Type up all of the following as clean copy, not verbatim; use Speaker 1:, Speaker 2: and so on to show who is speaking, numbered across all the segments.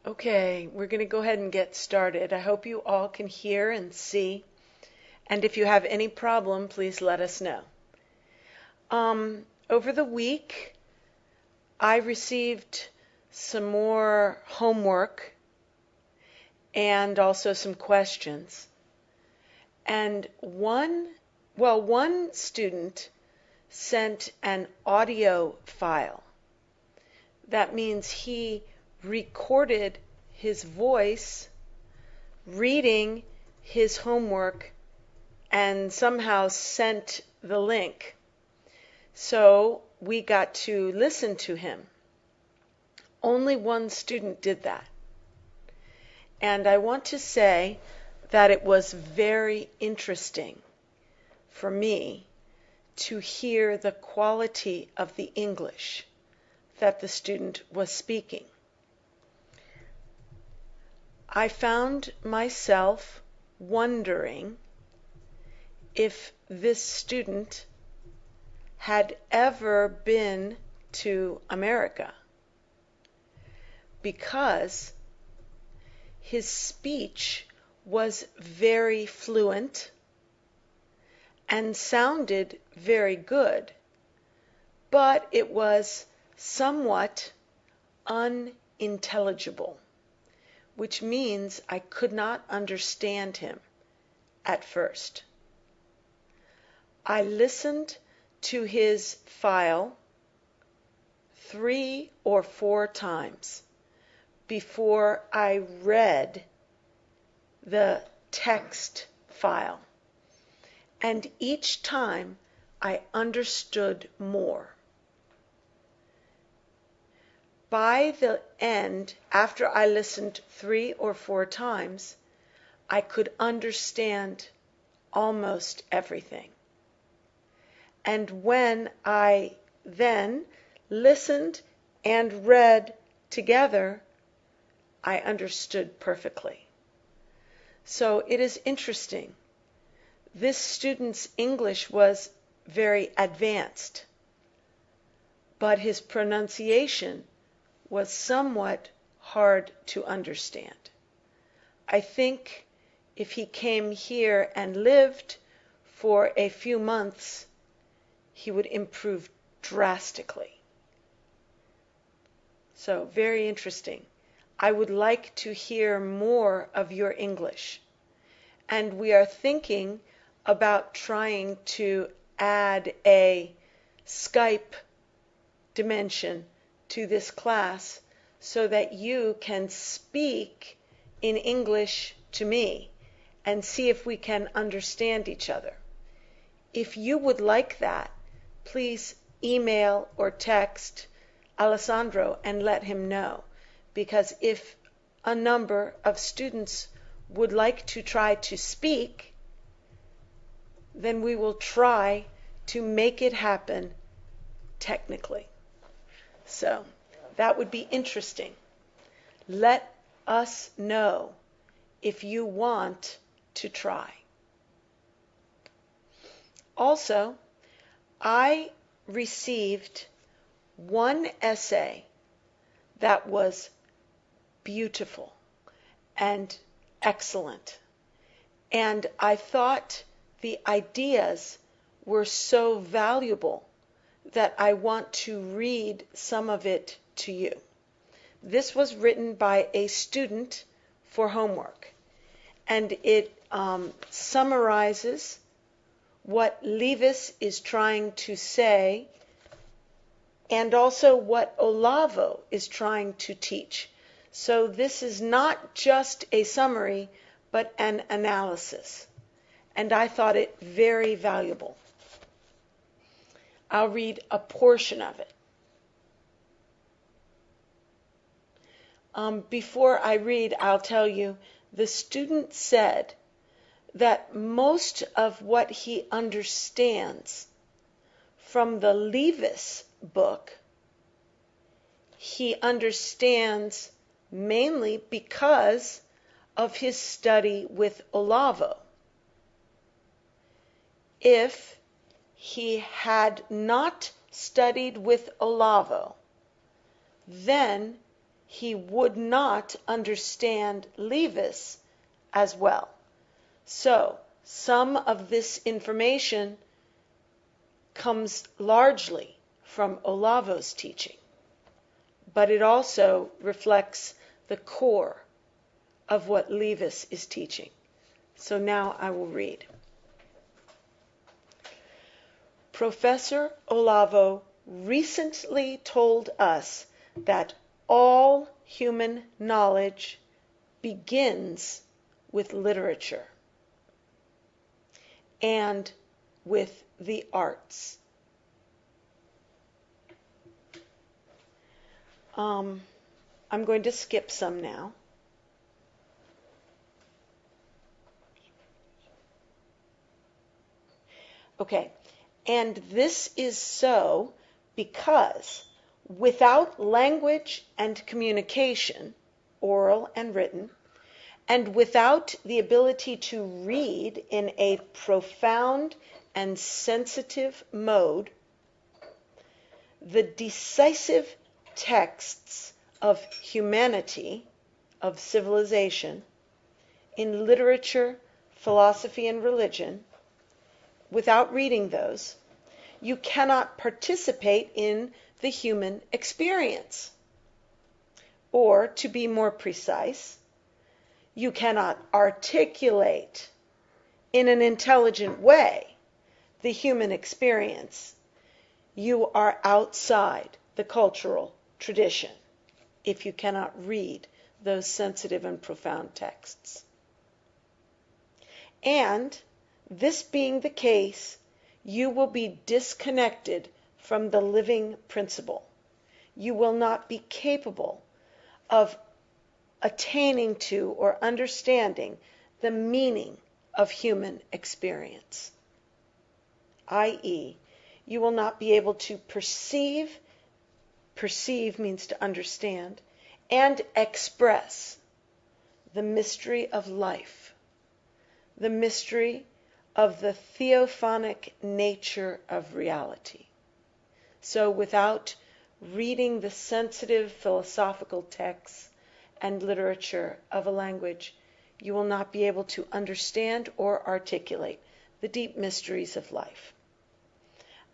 Speaker 1: Okay, we're going to go ahead and get started. I hope you all can hear and see. And if you have any problem, please let us know. Over the week, I received some more homework and also some questions. And one student sent an audio file. That means he recorded his voice reading his homework and somehow sent the link. So we got to listen to him. Only one student did that. And I want to say that it was very interesting for me to hear the quality of the English that the student was speaking. I found myself wondering if this student had ever been to America, because his speech was very fluent and sounded very good, but it was somewhat unintelligible, which means I could not understand him at first. I listened to his file 3 or 4 times before I read the text file, and each time I understood more. By the end, after I listened 3 or 4 times, I could understand almost everything. And when I then listened and read together, I understood perfectly. So it is interesting. This student's English was very advanced, but his pronunciation was somewhat hard to understand. I think if he came here and lived for a few months, he would improve drastically. So, very interesting. I would like to hear more of your English. And we are thinking about trying to add a Skype dimension to this class so that you can speak in English to me and see if we can understand each other. If you would like that, please email or text Alessandro and let him know, because if a number of students would like to try to speak, then we will try to make it happen technically. So that would be interesting. Let us know if you want to try. Also, I received one essay that was beautiful and excellent. And I thought the ideas were so valuable that I want to read some of it to you. This was written by a student for homework, and it summarizes what Levis is trying to say and also what Olavo is trying to teach. So this is not just a summary, but an analysis. And I thought it very valuable. I'll read a portion of it. Before I read, I'll tell you, the student said that most of what he understands from the Levis book, he understands mainly because of his study with Olavo. If he had not studied with Olavo, then he would not understand Levis as well. So, some of this information comes largely from Olavo's teaching, but it also reflects the core of what Levis is teaching. So now I will read. Professor Olavo recently told us that all human knowledge begins with literature and with the arts. I'm going to skip some now. Okay, and this is so because without language and communication, oral and written, and without the ability to read in a profound and sensitive mode, the decisive texts of humanity, of civilization, in literature, philosophy, and religion, without reading those, you cannot participate in the human experience. Or, to be more precise, you cannot articulate in an intelligent way the human experience. You are outside the cultural tradition if you cannot read those sensitive and profound texts. And this being the case, you will be disconnected from the living principle. You will not be capable of attaining to or understanding the meaning of human experience, i.e., you will not be able to perceive means to understand, and express the mystery of life, the mystery of the theophonic nature of reality. So without reading the sensitive philosophical texts and literature of a language, you will not be able to understand or articulate the deep mysteries of life.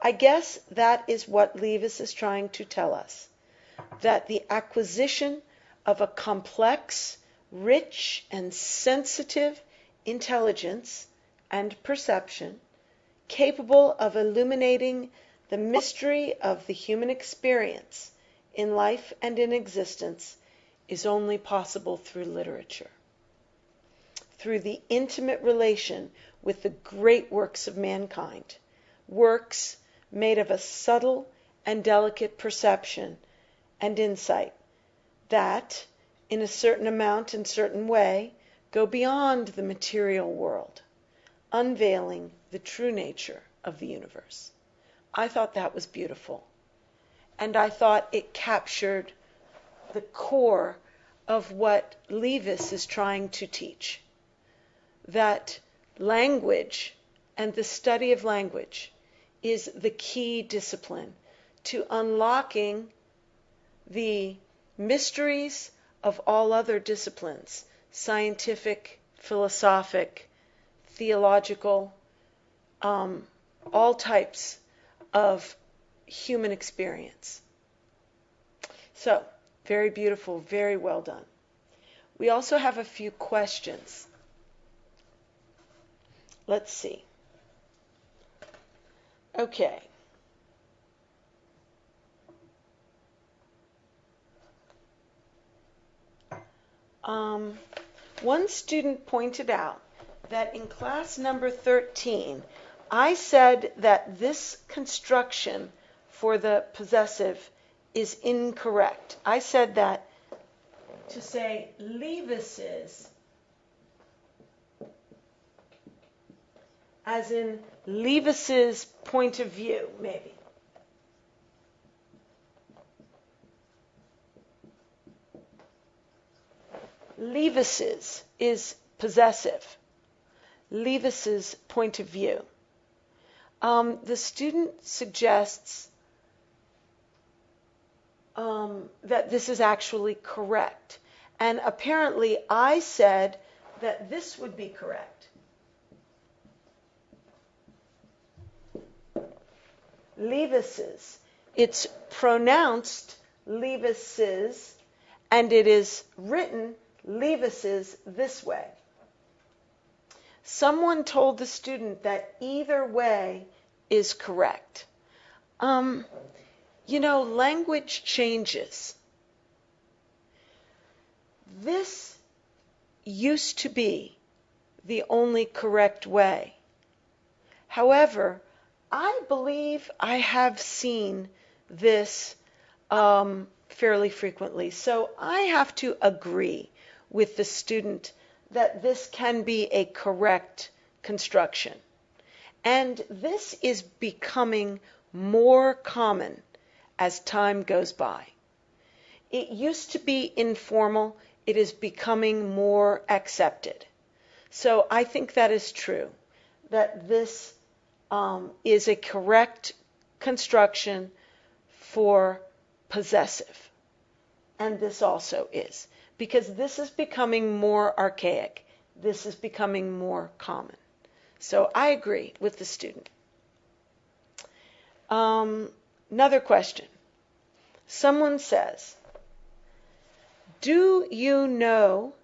Speaker 1: I guess that is what Levis is trying to tell us, that the acquisition of a complex, rich, and sensitive intelligence and perception, capable of illuminating the mystery of the human experience in life and in existence, is only possible through literature, through the intimate relation with the great works of mankind, works made of a subtle and delicate perception and insight that, in a certain amount and certain way, go beyond the material world, unveiling the true nature of the universe. I thought that was beautiful, and I thought it captured the core of what Levis is trying to teach, that language and the study of language is the key discipline to unlocking the mysteries of all other disciplines, scientific, philosophic, theological, all types of human experience. So, very beautiful, very well done. We also have a few questions. Let's see. Okay. One student pointed out that in class number 13, I said that this construction for the possessive is incorrect. I said that to say Levis's, as in Levis's point of view, maybe. Levis's is possessive. Levis's point of view. The student suggests that this is actually correct. And apparently I said that this would be correct. Levis's. It's pronounced Levis's, and it is written Levis's this way. Someone told the student that either way is correct. Language changes. This used to be the only correct way. However, I believe I have seen this fairly frequently. So I have to agree with the student that this can be a correct construction. And this is becoming more common as time goes by. It used to be informal. It is becoming more accepted. So I think that is true, that this is a correct construction for possessive. And this also is, because this is becoming more archaic. This is becoming more common. So I agree with the student. Another question. Someone says, do you know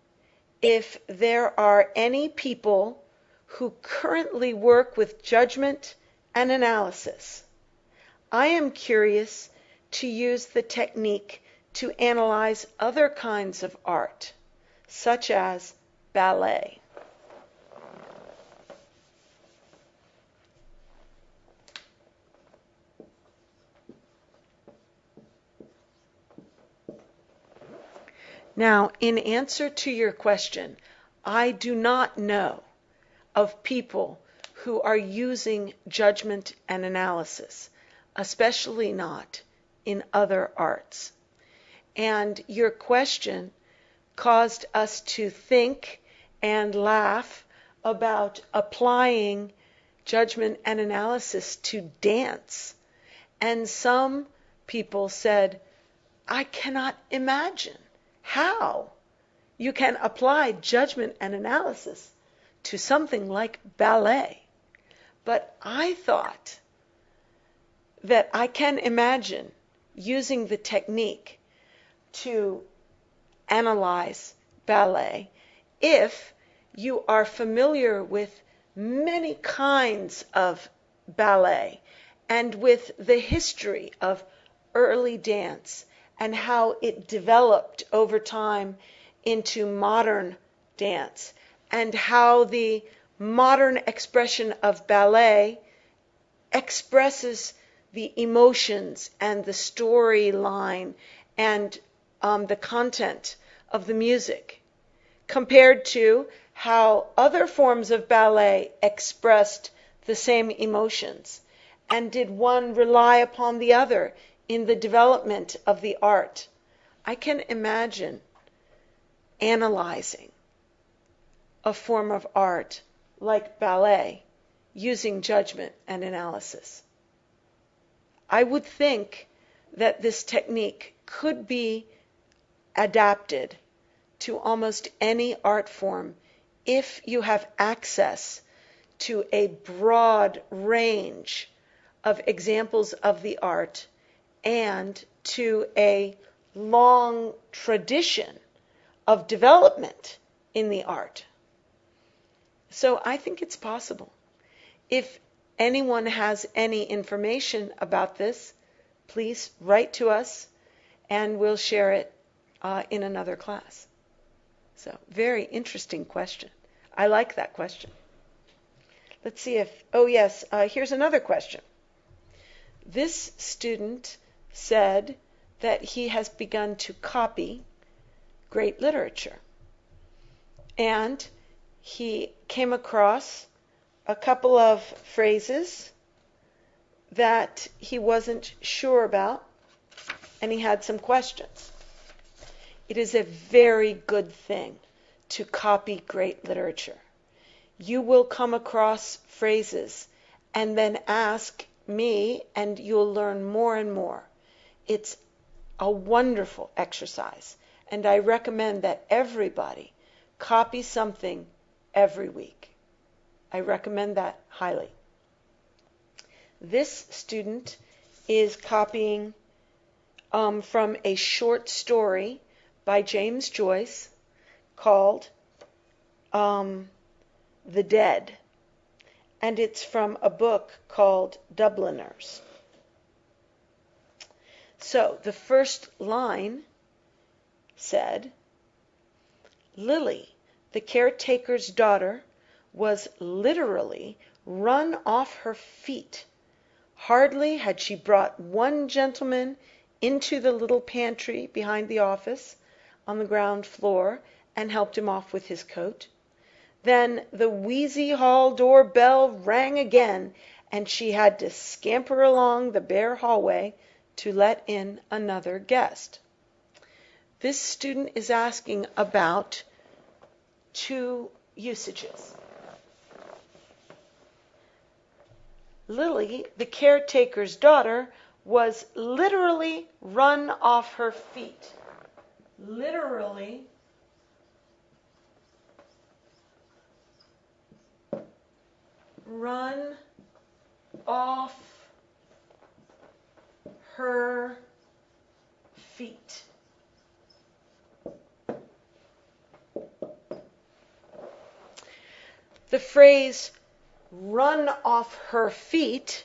Speaker 1: if there are any people who currently work with judgment and analysis? I am curious to use the technique to analyze other kinds of art, such as ballet. Now, in answer to your question, I do not know of people who are using judgment and analysis, especially not in other arts. And your question caused us to think and laugh about applying judgment and analysis to dance. And some people said, I cannot imagine how you can apply judgment and analysis to something like ballet. But I thought that I can imagine using the technique to analyze ballet if you are familiar with many kinds of ballet and with the history of early dance and how it developed over time into modern dance, and how the modern expression of ballet expresses the emotions and the storyline and the content of the music, compared to how other forms of ballet expressed the same emotions, and did one rely upon the other in the development of the art. I can imagine analyzing a form of art like ballet using judgment and analysis. I would think that this technique could be adapted to almost any art form if you have access to a broad range of examples of the art and to a long tradition of development in the art. So I think it's possible. If anyone has any information about this, please write to us and we'll share it in another class. So, very interesting question. I like that question. Let's see if, here's another question. This student said that he has begun to copy great literature. And he came across a couple of phrases that he wasn't sure about, and he had some questions. It is a very good thing to copy great literature. You will come across phrases and then ask me, and you'll learn more and more. It's a wonderful exercise, and I recommend that everybody copy something every week. I recommend that highly. This student is copying from a short story by James Joyce called The Dead, and it's from a book called Dubliners. So the first line said, Lily, the caretaker's daughter, was literally run off her feet. Hardly had she brought one gentleman into the little pantry behind the office on the ground floor and helped him off with his coat. Then the wheezy hall door bell rang again, and she had to scamper along the bare hallway to let in another guest. This student is asking about two usages. Lily, the caretaker's daughter, was literally run off her feet. Literally run off her feet. The phrase run off her feet,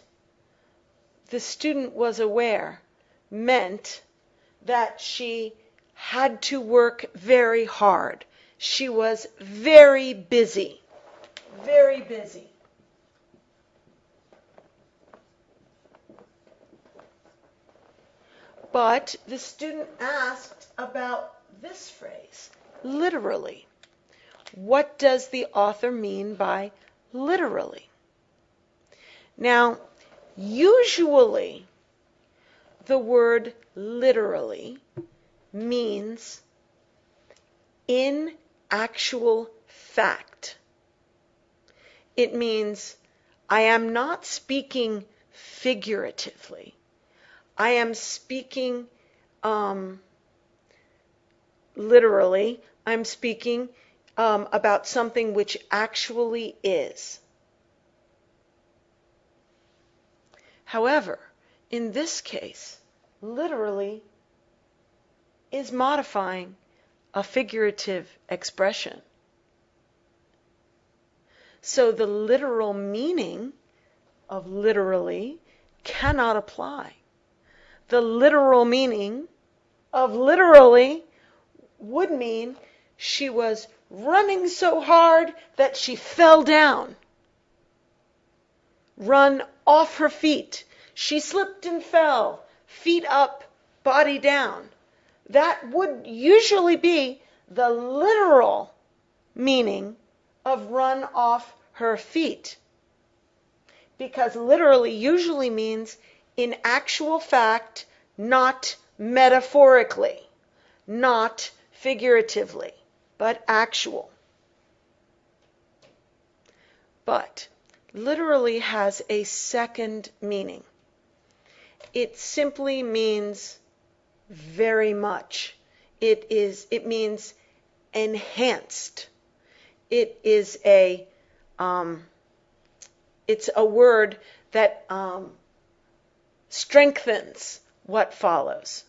Speaker 1: the student was aware, meant that she had to work very hard. She was very busy. Very busy. But the student asked about this phrase, literally. What does the author mean by literally? Now, usually the word literally means in actual fact. It means I am not speaking figuratively. I am speaking literally. I'm speaking about something which actually is. However, in this case, literally is modifying a figurative expression. So the literal meaning of literally cannot apply. The literal meaning of literally would mean she was running so hard that she fell down. Run off her feet. She slipped and fell, feet up, body down. That would usually be the literal meaning of run off her feet. Because literally usually means in actual fact, not metaphorically, not figuratively, but actual. But literally has a second meaning. It simply means very much. It means enhanced. It's a word that strengthens what follows.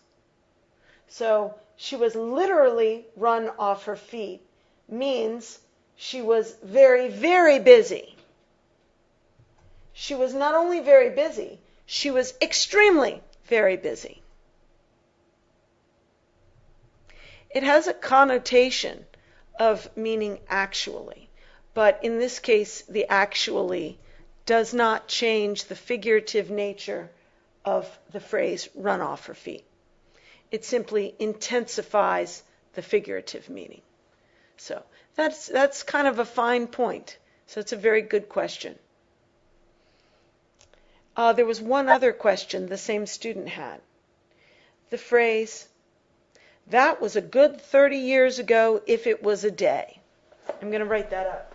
Speaker 1: So she was literally run off her feet means she was very, very busy. She was not only very busy, she was extremely very busy. It has a connotation of meaning actually, but in this case, the actually does not change the figurative nature of the phrase run off her feet. It simply intensifies the figurative meaning. So that's kind of a fine point. So it's a very good question. There was one other question the same student had. The phrase, that was a good 30 years ago if it was a day. I'm going to write that up.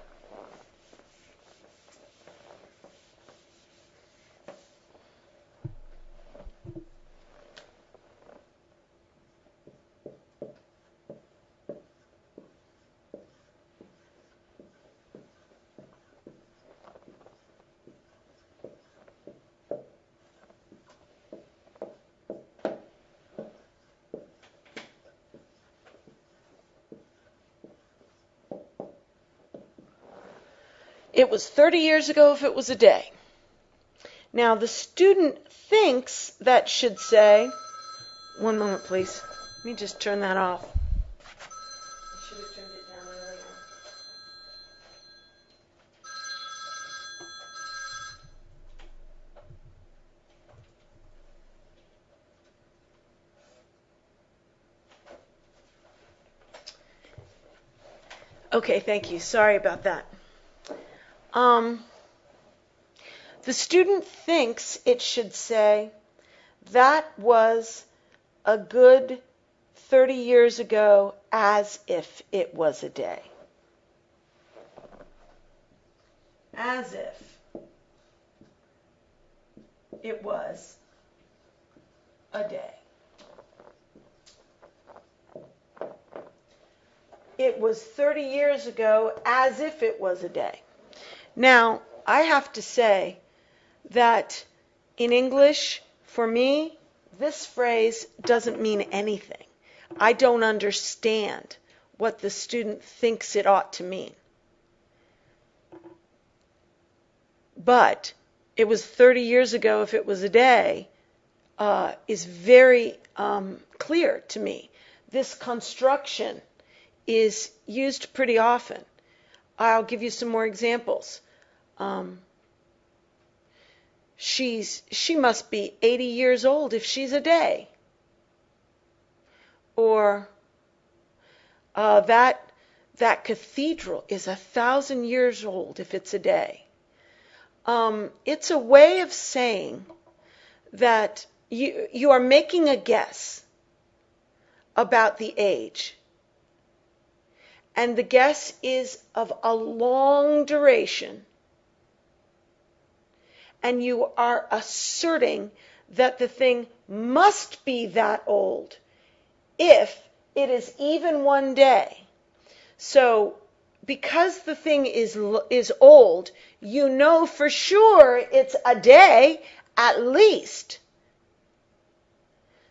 Speaker 1: It was 30 years ago if it was a day. Now, the student thinks that should say, one moment, please. Let me just turn that off. I should have turned it down earlier. Okay, thank you. Sorry about that. The student thinks it should say, that was a good 30 years ago as if it was a day. As if it was a day. It was 30 years ago as if it was a day. Now, I have to say that in English, for me, this phrase doesn't mean anything. I don't understand what the student thinks it ought to mean. But it was 30 years ago if it was a day is very clear to me. This construction is used pretty often. I'll give you some more examples. She must be 80 years old if she's a day. Or that cathedral is 1,000 years old if it's a day. It's a way of saying that you are making a guess about the age. And the guess is of a long duration. And you are asserting that the thing must be that old if it is even one day. So, because the thing is old, you know for sure it's a day at least.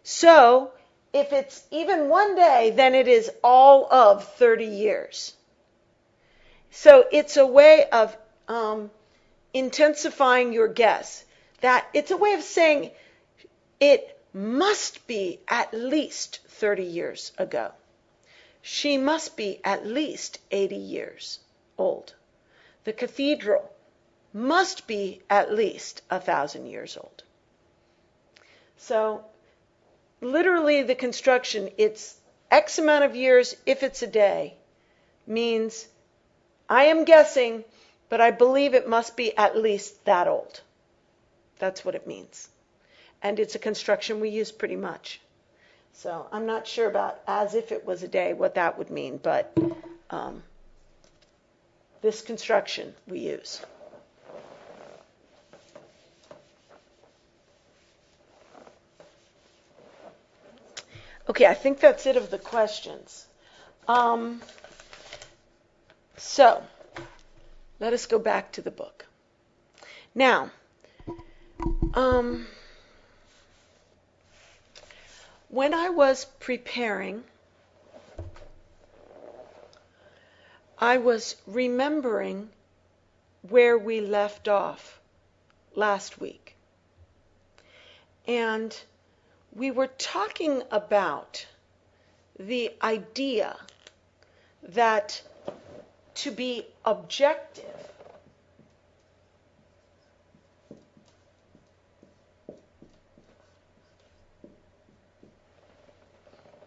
Speaker 1: So, if it's even one day, then it is all of 30 years. So, it's a way of intensifying your guess. That it's a way of saying it must be at least 30 years ago. She must be at least 80 years old. The cathedral must be at least 1,000 years old. So, literally the construction, it's X amount of years if it's a day, means I am guessing, but I believe it must be at least that old. That's what it means. And it's a construction we use pretty much. So I'm not sure about as if it was a day, what that would mean, but this construction we use. Okay, I think that's it of the questions. So, let us go back to the book. Now, when I was preparing, I was remembering where we left off last week. And we were talking about the idea that to be objective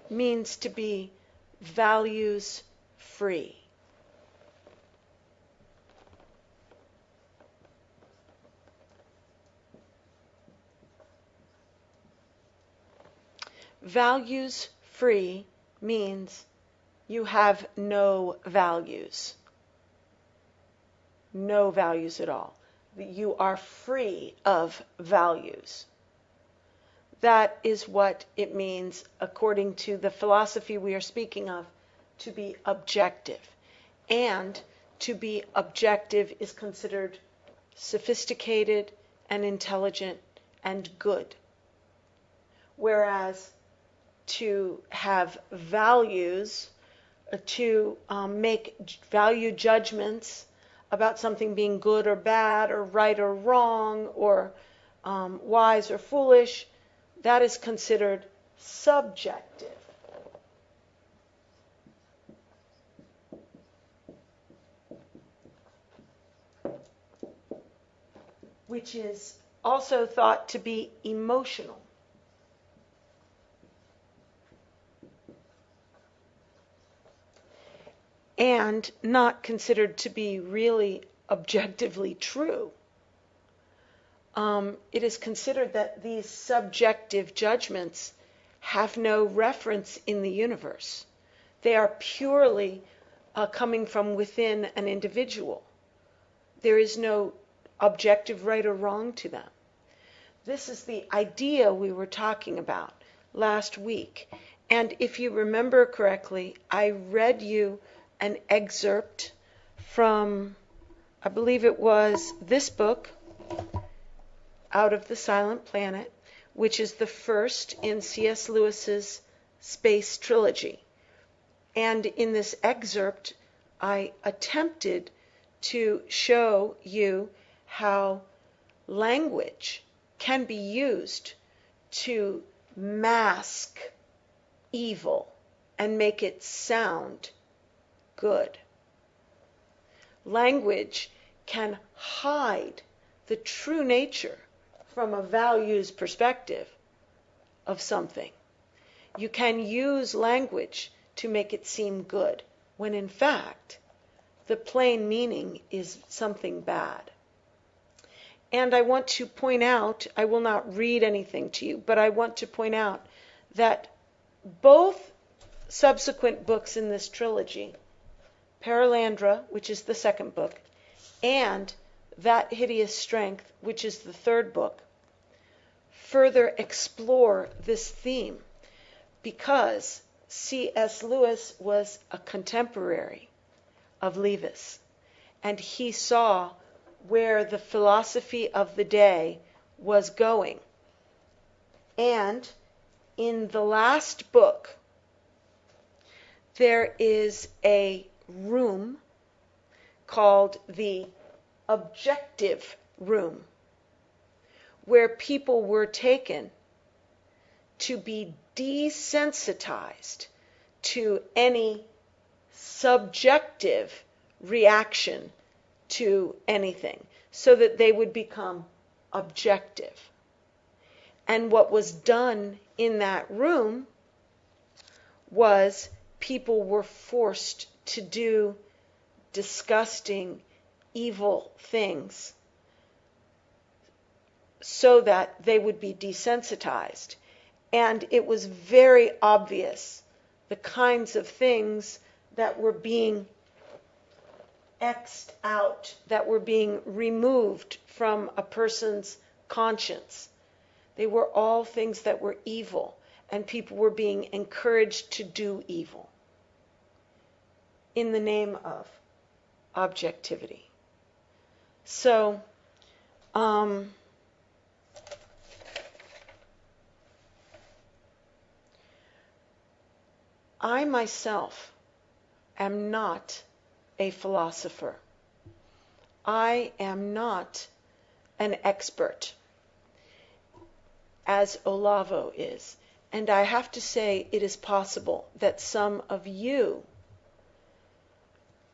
Speaker 1: means to be values free. Values free means you have no values. No values at all. You are free of values. That is what it means, according to the philosophy we are speaking of, to be objective. And to be objective is considered sophisticated and intelligent and good. Whereas to have values, to make value judgments about something being good or bad, or right or wrong, or wise or foolish, that is considered subjective. Which is also thought to be emotional. And not considered to be really objectively true. It is considered that these subjective judgments have no reference in the universe. They are purely coming from within an individual. There is no objective right or wrong to them. This is the idea we were talking about last week. And if you remember correctly, I read you an excerpt from, I believe it was this book, Out of the Silent Planet, which is the first in C.S. Lewis's space trilogy. And in this excerpt, I attempted to show you how language can be used to mask evil and make it sound good. Language can hide the true nature from a values perspective of something. You can use language to make it seem good, when in fact, the plain meaning is something bad. And I want to point out, I will not read anything to you, but I want to point out that both subsequent books in this trilogy, Paralandra, which is the second book, and That Hideous Strength, which is the third book, further explore this theme because C.S. Lewis was a contemporary of Levis, and he saw where the philosophy of the day was going. And in the last book, there is a room called the objective room, where people were taken to be desensitized to any subjective reaction to anything, so that they would become objective. And what was done in that room was people were forced to do disgusting, evil things so that they would be desensitized. And it was very obvious the kinds of things that were being X'd out, that were being removed from a person's conscience. They were all things that were evil, and people were being encouraged to do evil in the name of objectivity. So, I myself am not a philosopher. I am not an expert, as Olavo is. And I have to say, it is possible that some of you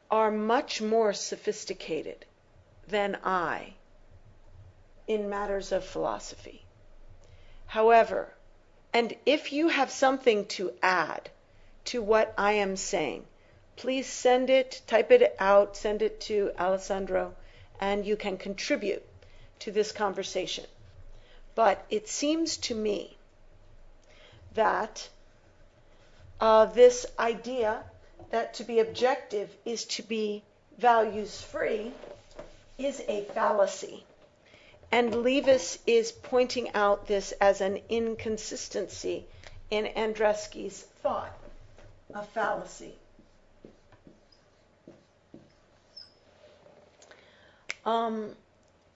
Speaker 1: are much more sophisticated than I in matters of philosophy. However, and if you have something to add to what I am saying, please send it, type it out, send it to Alessandro, and you can contribute to this conversation. But it seems to me that this idea that to be objective is to be values-free is a fallacy. And Levis is pointing out this as an inconsistency in Andreski's thought, a fallacy.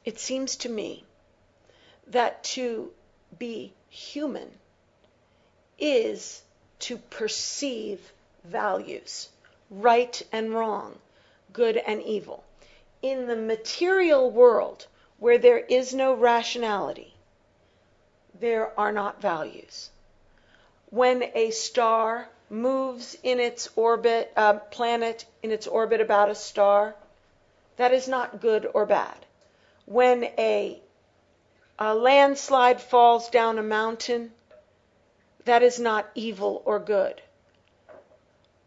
Speaker 1: It seems to me that to be human is to perceive values, right and wrong, good and evil. in the material world where there is no rationality, there are not values. When a star moves in its orbit, a planet in its orbit about a star, that is not good or bad. When a landslide falls down a mountain, that is not evil or good.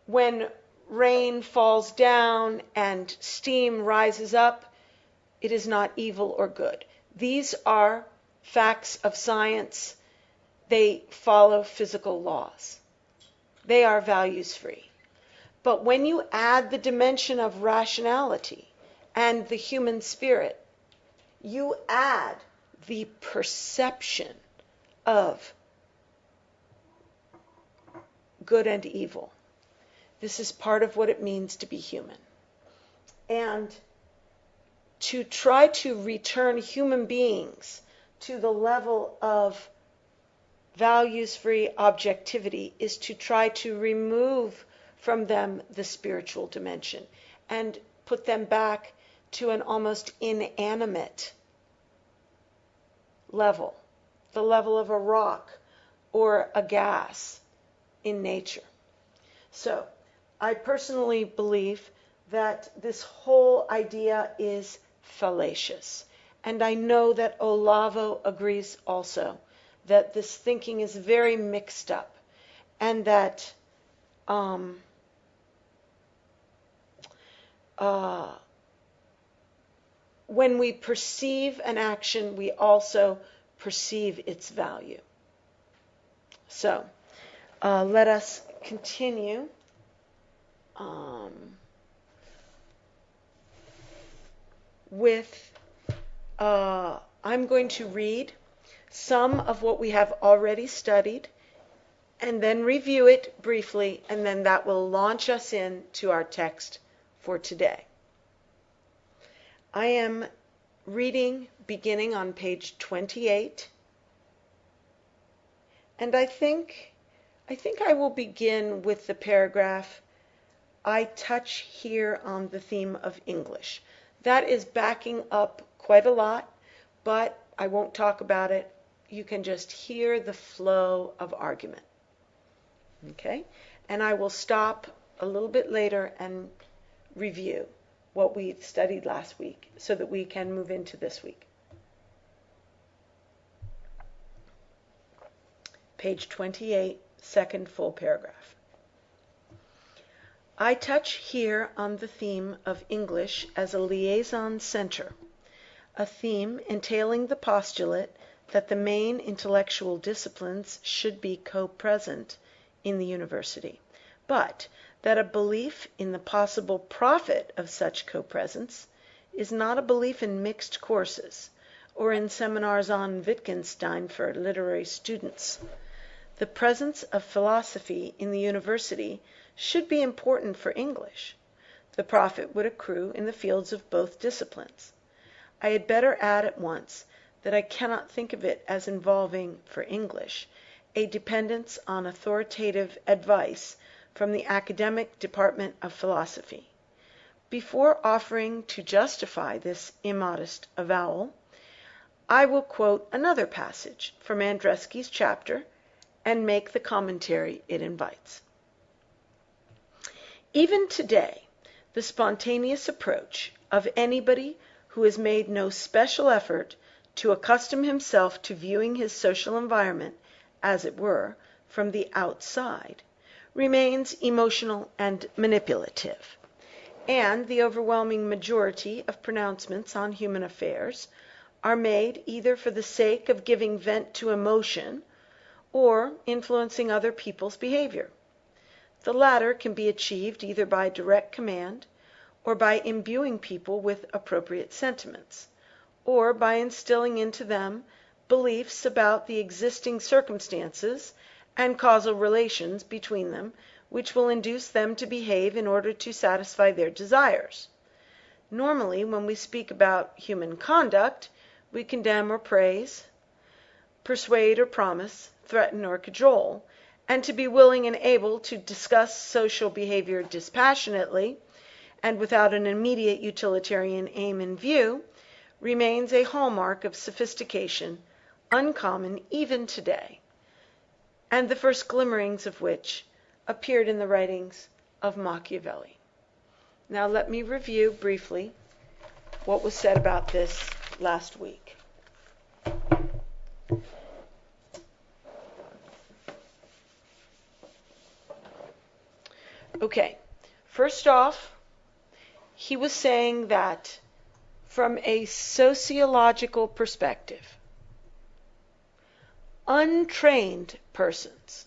Speaker 1: When rain falls down and steam rises up, it is not evil or good. These are facts of science. They follow physical laws. They are values free. But when you add the dimension of rationality and the human spirit, you add the perception of good and evil. This is part of what it means to be human. And to try to return human beings to the level of values-free objectivity is to try to remove from them the spiritual dimension and put them back to an almost inanimate level, the level of a rock or a gas in nature. So, I personally believe that this whole idea is fallacious. And I know that Olavo agrees also that this thinking is very mixed up and that when we perceive an action, we also perceive its value. So, let us continue. I'm going to read some of what we have already studied and then review it briefly, and then that will launch us into our text for today. I am reading beginning on page 28, and I think I will begin with the paragraph, I touch here on the theme of English. That is backing up quite a lot, but I won't talk about it. You can just hear the flow of argument. Okay? And I will stop a little bit later and review what we studied last week so that we can move into this week. Page 28, second full paragraph. I touch here on the theme of English as a liaison center, a theme entailing the postulate that the main intellectual disciplines should be co-present in the university, but that a belief in the possible profit of such co-presence is not a belief in mixed courses or in seminars on Wittgenstein for literary students. The presence of philosophy in the university should be important for English. The profit would accrue in the fields of both disciplines. I had better add at once that I cannot think of it as involving, for English, a dependence on authoritative advice from the academic department of philosophy. Before offering to justify this immodest avowal, I will quote another passage from Andreski's chapter and make the commentary it invites. Even today, the spontaneous approach of anybody who has made no special effort to accustom himself to viewing his social environment, as it were, from the outside, remains emotional and manipulative, and the overwhelming majority of pronouncements on human affairs are made either for the sake of giving vent to emotion or influencing other people's behavior. The latter can be achieved either by direct command or by imbuing people with appropriate sentiments, or by instilling into them beliefs about the existing circumstances and causal relations between them which will induce them to behave in order to satisfy their desires. Normally, when we speak about human conduct, we condemn or praise, persuade or promise, threaten or cajole, and to be willing and able to discuss social behavior dispassionately and without an immediate utilitarian aim in view, remains a hallmark of sophistication uncommon even today, and the first glimmerings of which appeared in the writings of Machiavelli. Now let me review briefly what was said about this last week. Okay, first off, he was saying that from a sociological perspective, untrained persons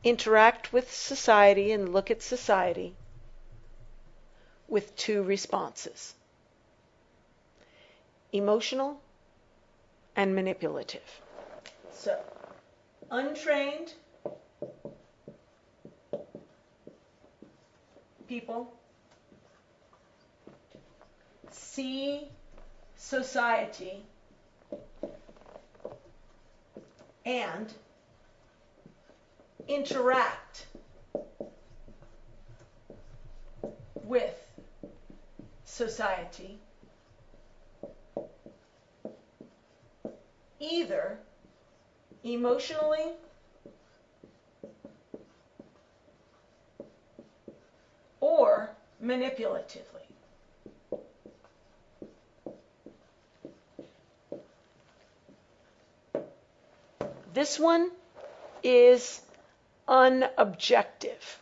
Speaker 1: interact with society and look at society with two responses: emotional and manipulative. So, untrained people see society and interact with society either emotionally or manipulatively. This one is unobjective.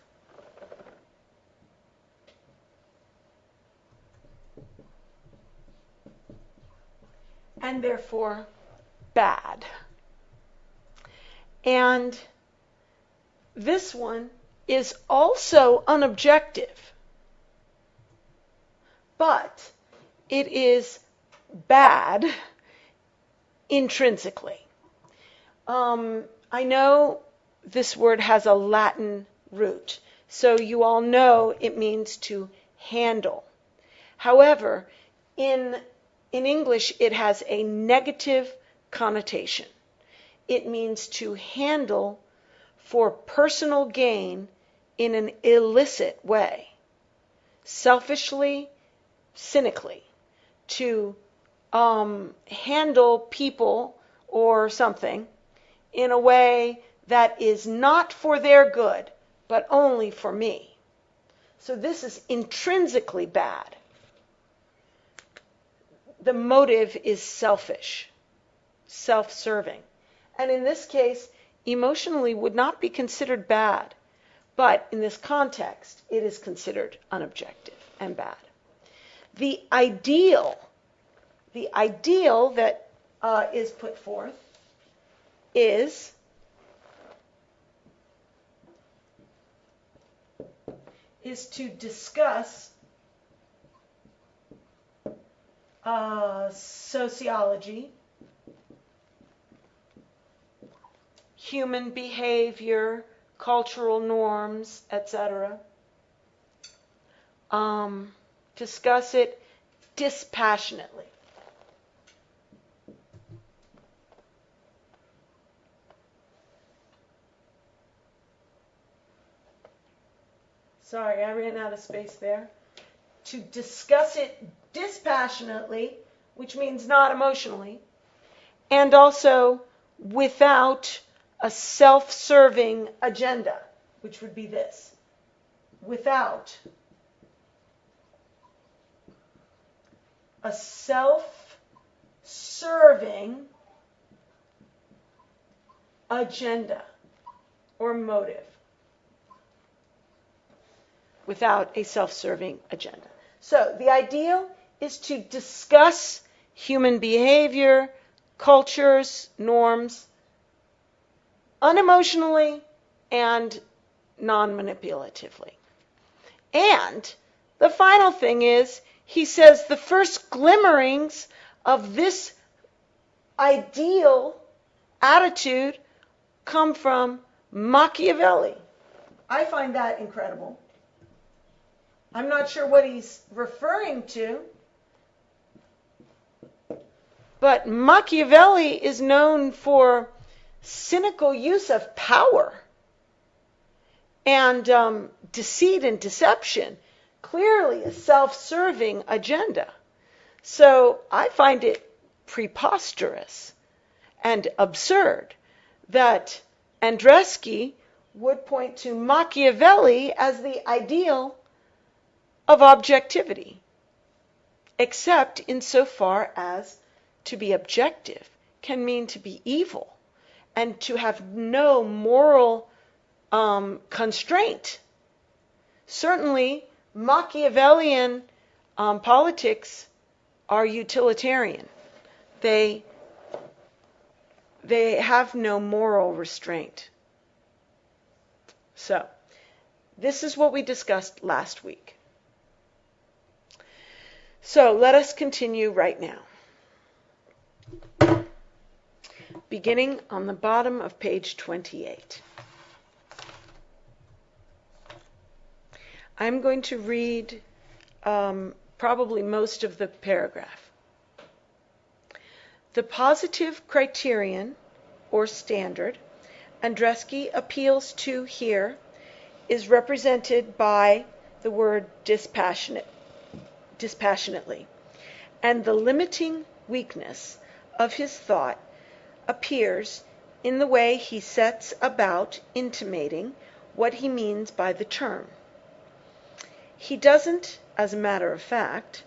Speaker 1: And therefore bad. And this one is also unobjective, but it is bad intrinsically. I know this word has a Latin root, so you all know it means to handle. However, in English, it has a negative connotation. It means to handle for personal gain in an illicit way, selfishly, cynically, to handle people or something in a way that is not for their good, but only for me. So this is intrinsically bad. The motive is selfish, self-serving. And in this case, emotionally would not be considered bad, but in this context, it is considered unobjective and bad. The ideal that is put forth is to discuss sociology, human behavior, cultural norms, etc. Discuss it dispassionately. Sorry, I ran out of space there. To discuss it dispassionately, which means not emotionally, and also without a self-serving agenda, which would be this: without a self-serving agenda or motive. Without a self-serving agenda. So the ideal is to discuss human behavior, cultures, norms, unemotionally and non-manipulatively. And the final thing is, he says the first glimmerings of this ideal attitude come from Machiavelli. I find that incredible. I'm not sure what he's referring to, but Machiavelli is known for cynical use of power and deceit and deception clearly a self-serving agenda. So I find it preposterous and absurd that Andreski would point to Machiavelli as the ideal of objectivity, except insofar as to be objective can mean to be evil and to have no moral constraint. Certainly, Machiavellian politics are utilitarian. They have no moral restraint. So, this is what we discussed last week. So, let us continue right now. Beginning on the bottom of page 28. I'm going to read probably most of the paragraph. The positive criterion, or standard, Andreski appeals to here is represented by the word dispassionately, and the limiting weakness of his thought appears in the way he sets about intimating what he means by the term. He doesn't, as a matter of fact,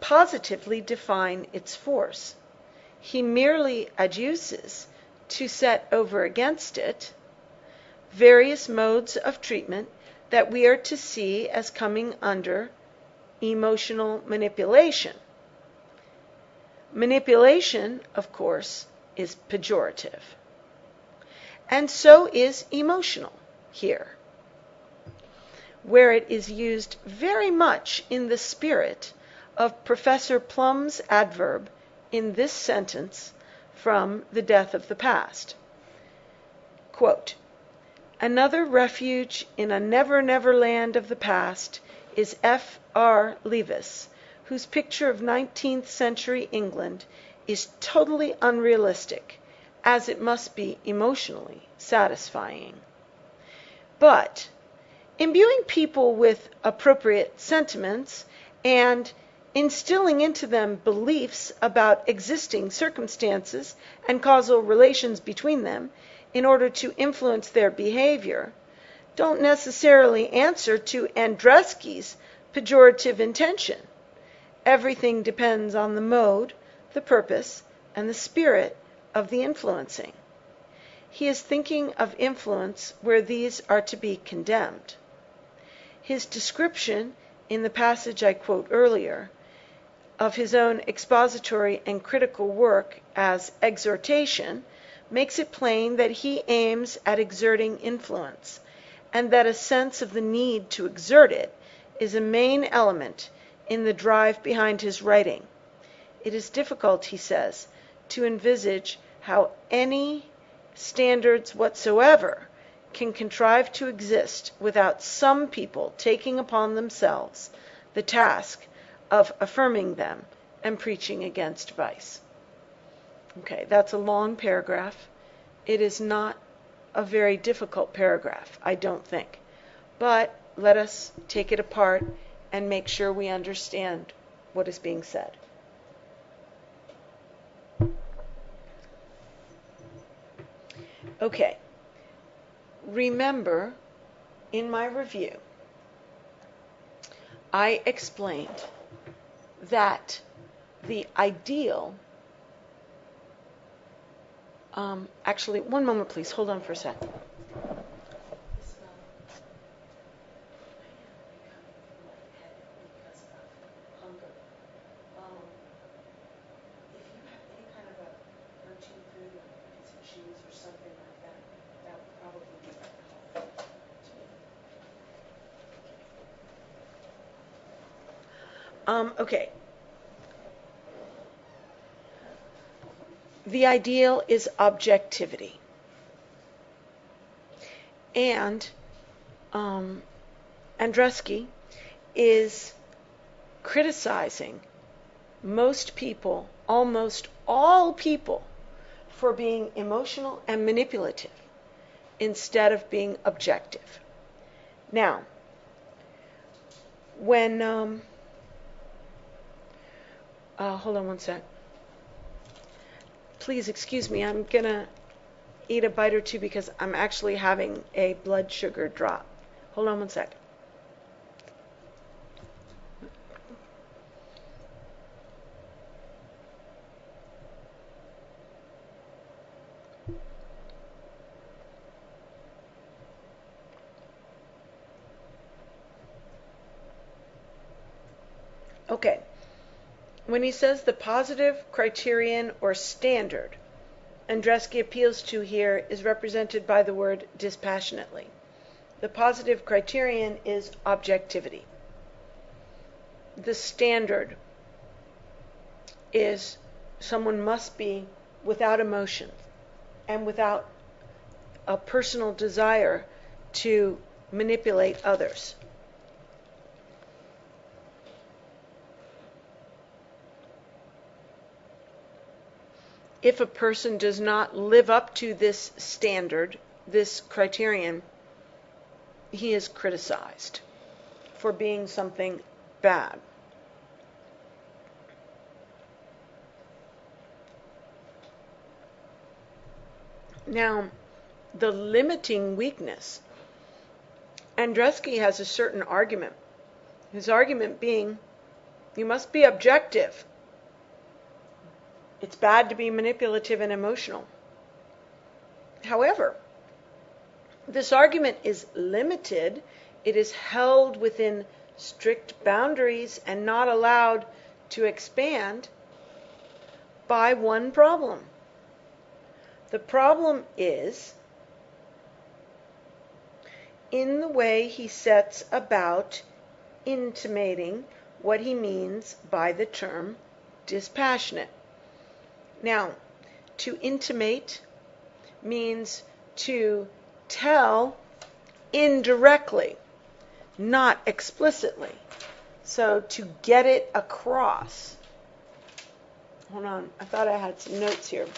Speaker 1: positively define its force. He merely adduces, to set over against it, various modes of treatment that we are to see as coming under emotional manipulation. Manipulation, of course, is pejorative. And so is emotional here, where it is used very much in the spirit of Professor Plum's adverb in this sentence from The Death of the Past. Quote, "Another refuge in a never-never land of the past is F.R. Levis, whose picture of 19th century England is totally unrealistic, as it must be emotionally satisfying. But imbuing people with appropriate sentiments and instilling into them beliefs about existing circumstances and causal relations between them in order to influence their behavior don't necessarily answer to Andreski's pejorative intention. Everything depends on the mode, the purpose, and the spirit of the influencing. He is thinking of influence where these are to be condemned. His description, in the passage I quote earlier, of his own expository and critical work as exhortation, makes it plain that he aims at exerting influence, and that a sense of the need to exert it is a main element in the drive behind his writing. It is difficult, he says, to envisage how any standards whatsoever can contrive to exist without some people taking upon themselves the task of affirming them and preaching against vice." Okay, that's a long paragraph. It is not a very difficult paragraph, I don't think. But let us take it apart and make sure we understand what is being said. Okay, remember, in my review, I explained that the ideal, actually, one moment please, hold on for a second. Okay. The ideal is objectivity. And Andreski is criticizing most people, almost all people, for being emotional and manipulative instead of being objective. Now, when, hold on one sec. Please excuse me, I'm going to eat a bite or two because I'm actually having a blood sugar drop. Hold on one sec. Okay. When he says the positive criterion or standard, Andreski appeals to here is represented by the word dispassionately. The positive criterion is objectivity. The standard is someone must be without emotion and without a personal desire to manipulate others. If a person does not live up to this standard, this criterion, he is criticized for being something bad. Now, the limiting weakness, Andreski has a certain argument. His argument being, you must be objective. It's bad to be manipulative and emotional. However, this argument is limited. It is held within strict boundaries and not allowed to expand by one problem. The problem is in the way he sets about intimating what he means by the term dispassionate. Now, to intimate means to tell indirectly, not explicitly. So to get it across. Hold on, I thought I had some notes here,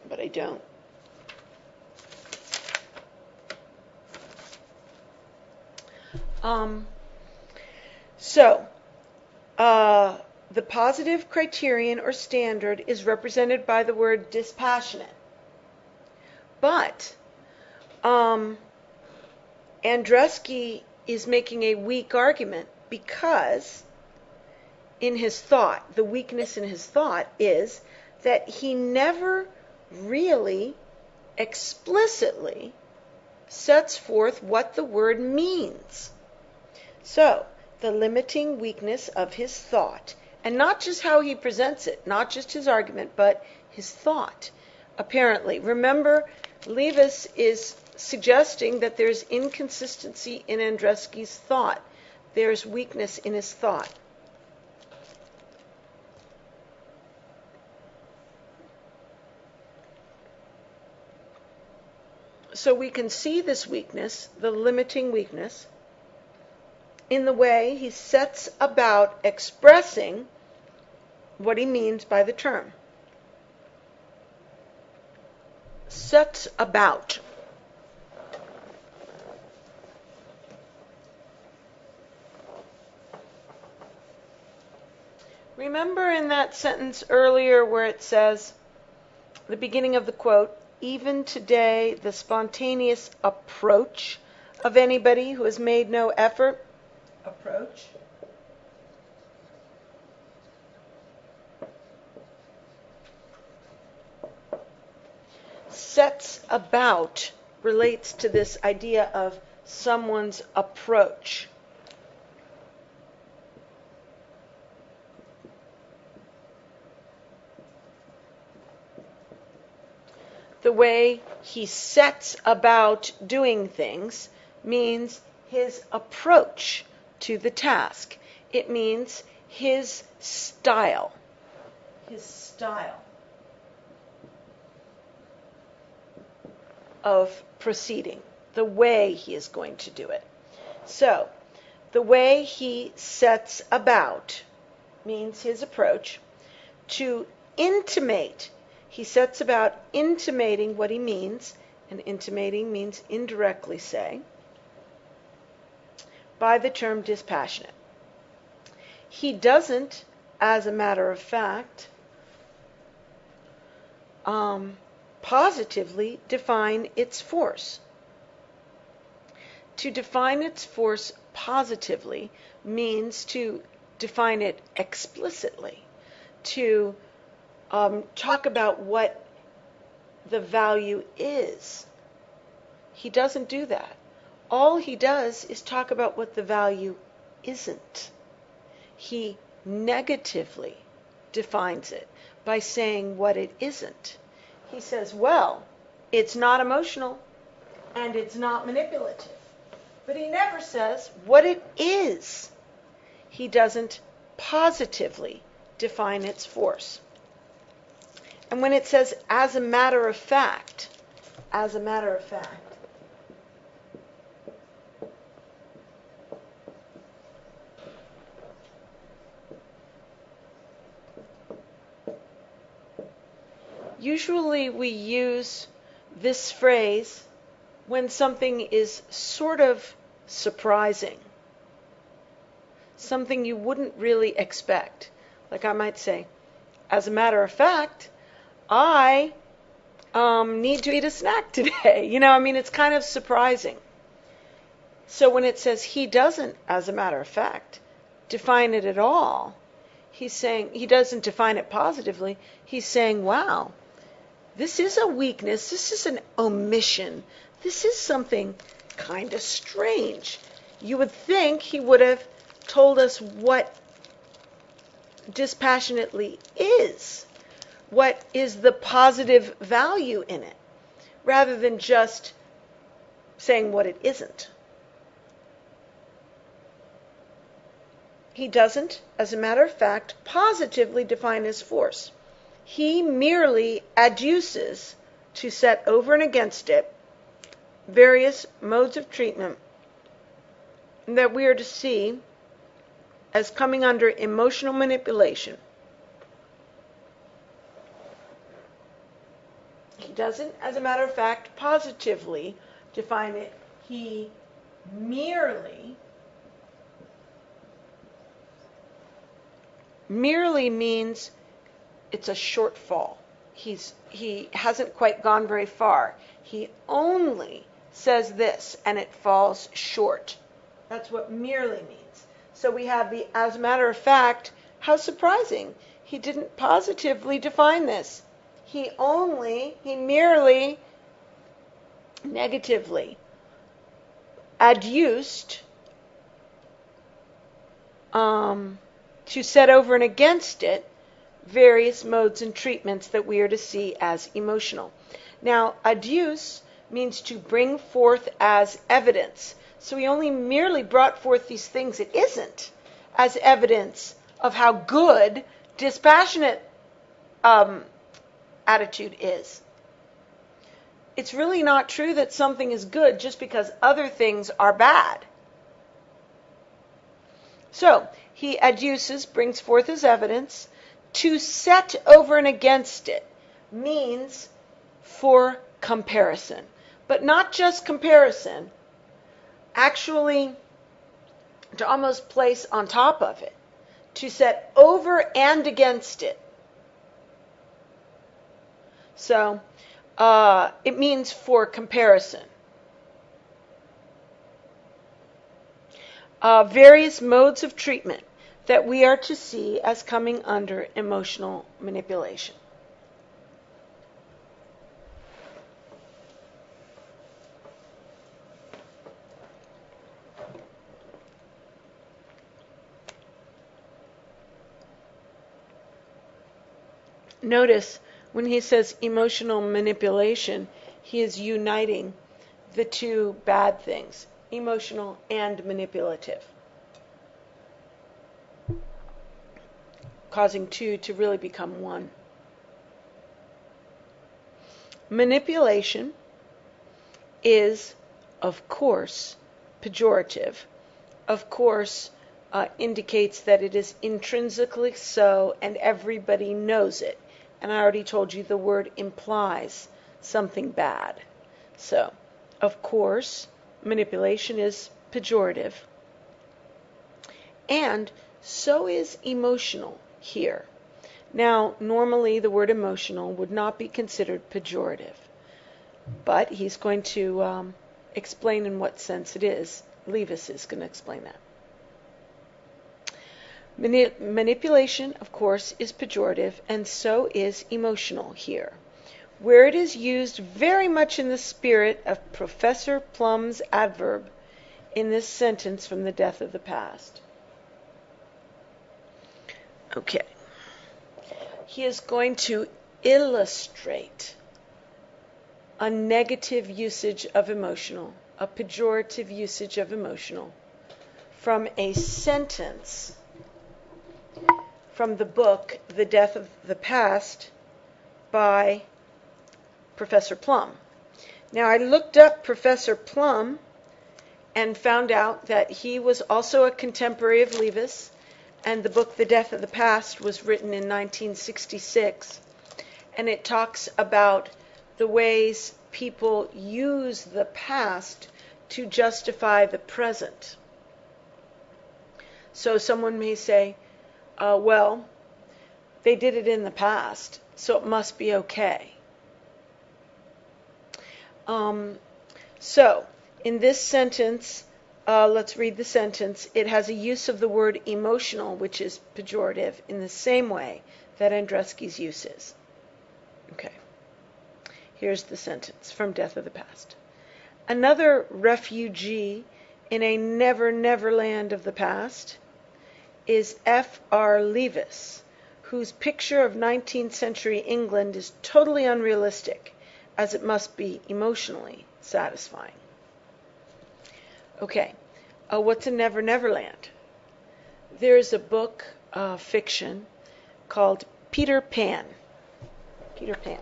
Speaker 1: but I don't. The positive criterion or standard is represented by the word dispassionate. But Andreski is making a weak argument because in his thought, the weakness in his thought is that he never really explicitly sets forth what the word means. So, the limiting weakness of his thought, and not just how he presents it, not just his argument, but his thought, apparently. Remember, Levis is suggesting that there's inconsistency in Andreski's thought. There's weakness in his thought. So we can see this weakness, the limiting weakness, in the way he sets about expressing what he means by the term. Sets about. Remember in that sentence earlier where it says, the beginning of the quote, even today the spontaneous approach of anybody who has made no effort, approach, sets about relates to this idea of someone's approach. The way he sets about doing things means his approach to the task. It means his style. His style of proceeding. The way he is going to do it. So, the way he sets about means his approach. To intimate, he sets about intimating what he means, and intimating means indirectly say, by the term dispassionate. He doesn't, as a matter of fact, positively define its force. To define its force positively means to define it explicitly, to talk about what the value is. He doesn't do that. All he does is talk about what the value isn't. He negatively defines it by saying what it isn't. He says, well, it's not emotional and it's not manipulative. But he never says what it is. He doesn't positively define its force. And when it says, as a matter of fact, usually we use this phrase when something is sort of surprising, something you wouldn't really expect. Like I might say, as a matter of fact, I need to eat a snack today. It's kind of surprising. So when it says he doesn't, as a matter of fact, define it at all, he's saying he doesn't define it positively. He's saying, wow, this is a weakness. This is an omission. This is something kind of strange. You would think he would have told us what dispassionately is. What is the positive value in it, rather than just saying what it isn't. He doesn't, as a matter of fact, positively define his force. He merely adduces, to set over and against it, various modes of treatment that we are to see as coming under emotional manipulation. He doesn't, as a matter of fact, positively define it. He merely means it's a shortfall. He hasn't quite gone very far. He only says this, and it falls short. That's what merely means. So we have the, as a matter of fact, how surprising. He didn't positively define this. He merely negatively adduced to set over and against it various modes and treatments that we are to see as emotional. Now, adduce means to bring forth as evidence. So he only merely brought forth these things it isn't as evidence of how good dispassionate attitude is. It's really not true that something is good just because other things are bad. So, he adduces, brings forth as evidence. To set over and against it means for comparison. But not just comparison, actually to almost place on top of it. To set over and against it. So, it means for comparison. Various modes of treatment that we are to see as coming under emotional manipulation. Notice when he says emotional manipulation, he is uniting the two bad things, emotional and manipulative, causing two to really become one. Manipulation is, of course, pejorative. Of course, indicates that it is intrinsically so and everybody knows it. And I already told you the word implies something bad. So, of course, manipulation is pejorative. And so is emotional here. Now, normally the word emotional would not be considered pejorative, but he's going to explain in what sense it is. Levis is going to explain that. Manipulation, of course, is pejorative, and so is emotional here, where it is used very much in the spirit of Professor Plum's adverb in this sentence from The Death of the Past. Okay. He is going to illustrate a negative usage of emotional, a pejorative usage of emotional, from a sentence from the book The Death of the Past by Professor Plum. Now, I looked up Professor Plum and found out that he was also a contemporary of Levis, and the book The Death of the Past was written in 1966, and it talks about the ways people use the past to justify the present. So someone may say, well, they did it in the past, so it must be okay. So, in this sentence, let's read the sentence. It has a use of the word emotional, which is pejorative, in the same way that Andreski's use is. Okay. Here's the sentence from Death of the Past. Another refugee in a never land of the past is F.R. Levis, whose picture of 19th century England is totally unrealistic, as it must be emotionally satisfying. Okay, what's a Neverland? There's a book, fiction, called Peter Pan. Peter Pan.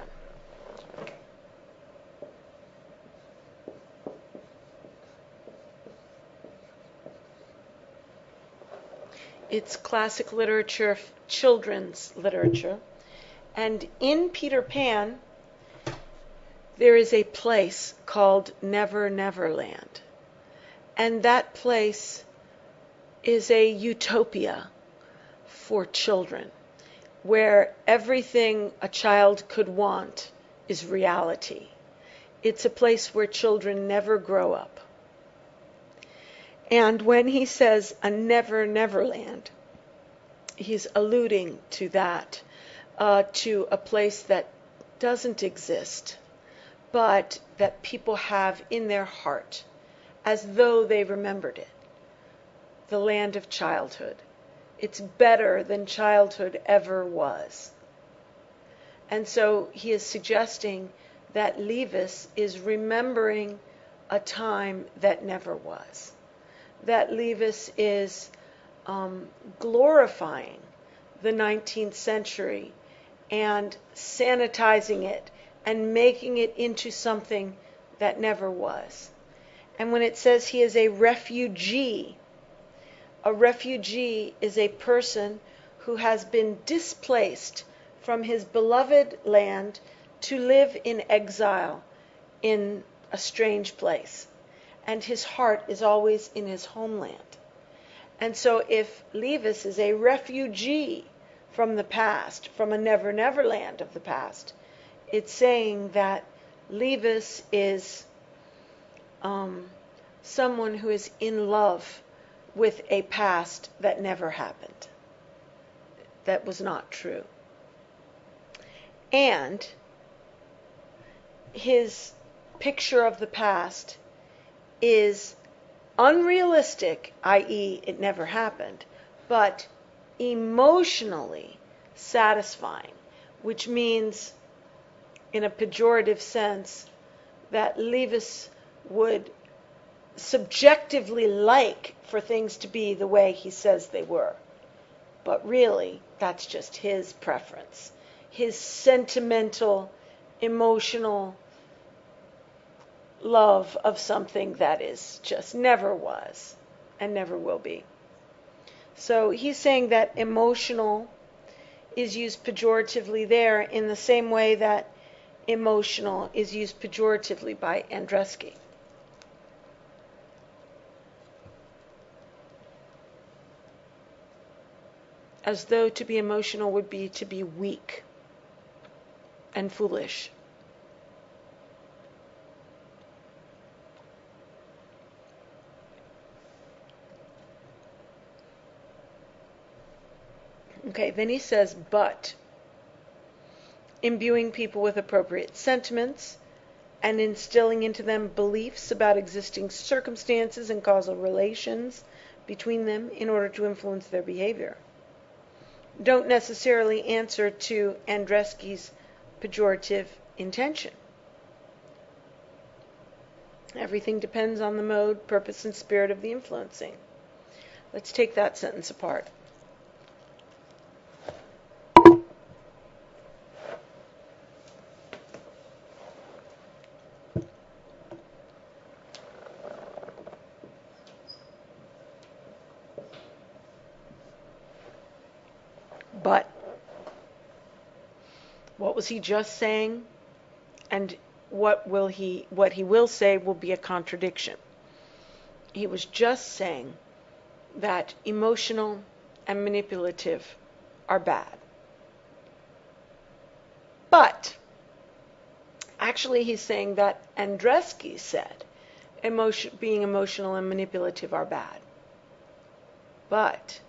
Speaker 1: It's classic literature, children's literature. And in Peter Pan, there is a place called Neverland. And that place is a utopia for children, where everything a child could want is reality. It's a place where children never grow up. And when he says a Neverland, he's alluding to that, to a place that doesn't exist, but that people have in their heart, as though they remembered it. The land of childhood. It's better than childhood ever was. And so he is suggesting that Levis is remembering a time that never was. That Levis is glorifying the 19th century and sanitizing it and making it into something that never was. And when it says he is a refugee is a person who has been displaced from his beloved land to live in exile in a strange place. And his heart is always in his homeland. And so if Levis is a refugee from the past, from a Neverland of the past, it's saying that Levis is someone who is in love with a past that never happened, that was not true. And his picture of the past is unrealistic, i.e., it never happened, but emotionally satisfying, which means, in a pejorative sense, that Levis would subjectively like for things to be the way he says they were. But really, that's just his preference, his sentimental, emotional love of something that is just never was and never will be. So he's saying that emotional is used pejoratively there in the same way that emotional is used pejoratively by Andreski. as though to be emotional would be to be weak and foolish. Okay, then he says, but imbuing people with appropriate sentiments and instilling into them beliefs about existing circumstances and causal relations between them in order to influence their behavior don't necessarily answer to Andreski's pejorative intention. Everything depends on the mode, purpose, and spirit of the influencing. Let's take that sentence apart. But what was he just saying? And what he will say will be a contradiction. He was just saying that emotional and manipulative are bad. But actually he's saying that Andreski said being emotional and manipulative are bad. But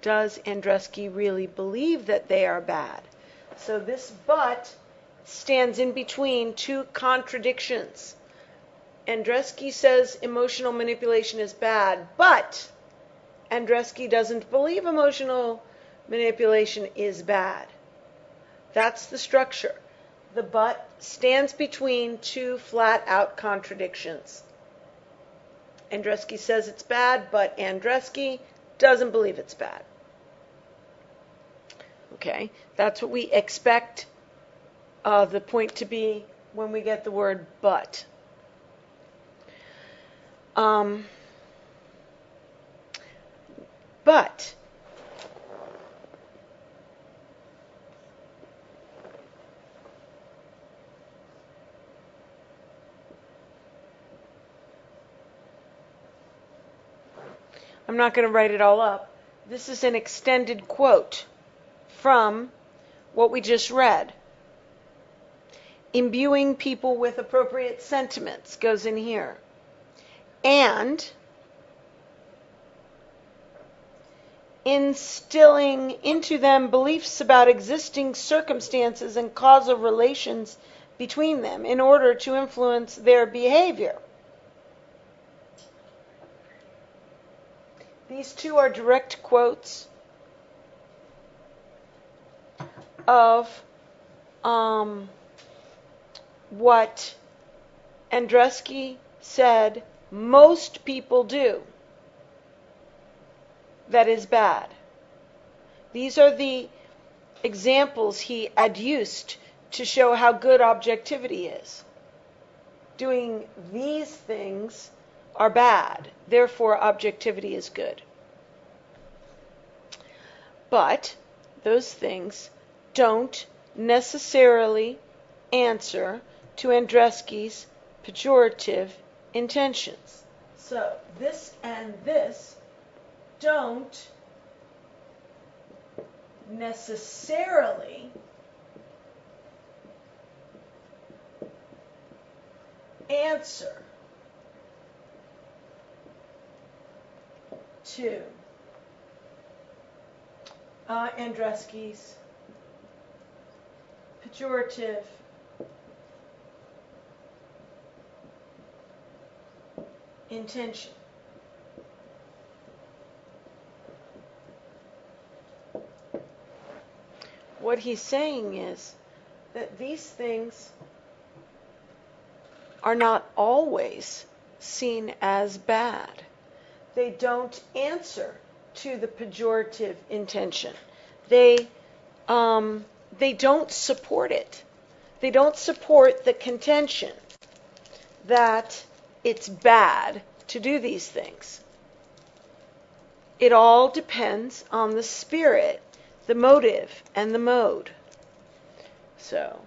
Speaker 1: does Andreski really believe that they are bad? So this but stands in between two contradictions. Andreski says emotional manipulation is bad, but Andreski doesn't believe emotional manipulation is bad. That's the structure. The but stands between two flat-out contradictions. Andreski says it's bad, but Andreski doesn't believe it's bad. Okay, that's what we expect the point to be when we get the word but. But I'm not going to write it all up. This is an extended quote from what we just read. Imbuing people with appropriate sentiments goes in here. And instilling into them beliefs about existing circumstances and causal relations between them in order to influence their behavior. These two are direct quotes of what Andreski said most people do that is bad. These are the examples he adduced to show how good objectivity is. Doing these things are bad, therefore objectivity is good. But those things don't necessarily answer to Andreski's pejorative intentions. So this and this don't necessarily answer to Andreski's pejorative intention. What he's saying is that these things are not always seen as bad. They don't answer to the pejorative intention. They don't support it. They don't support the contention that it's bad to do these things. It all depends on the spirit, the motive, and the mode. So,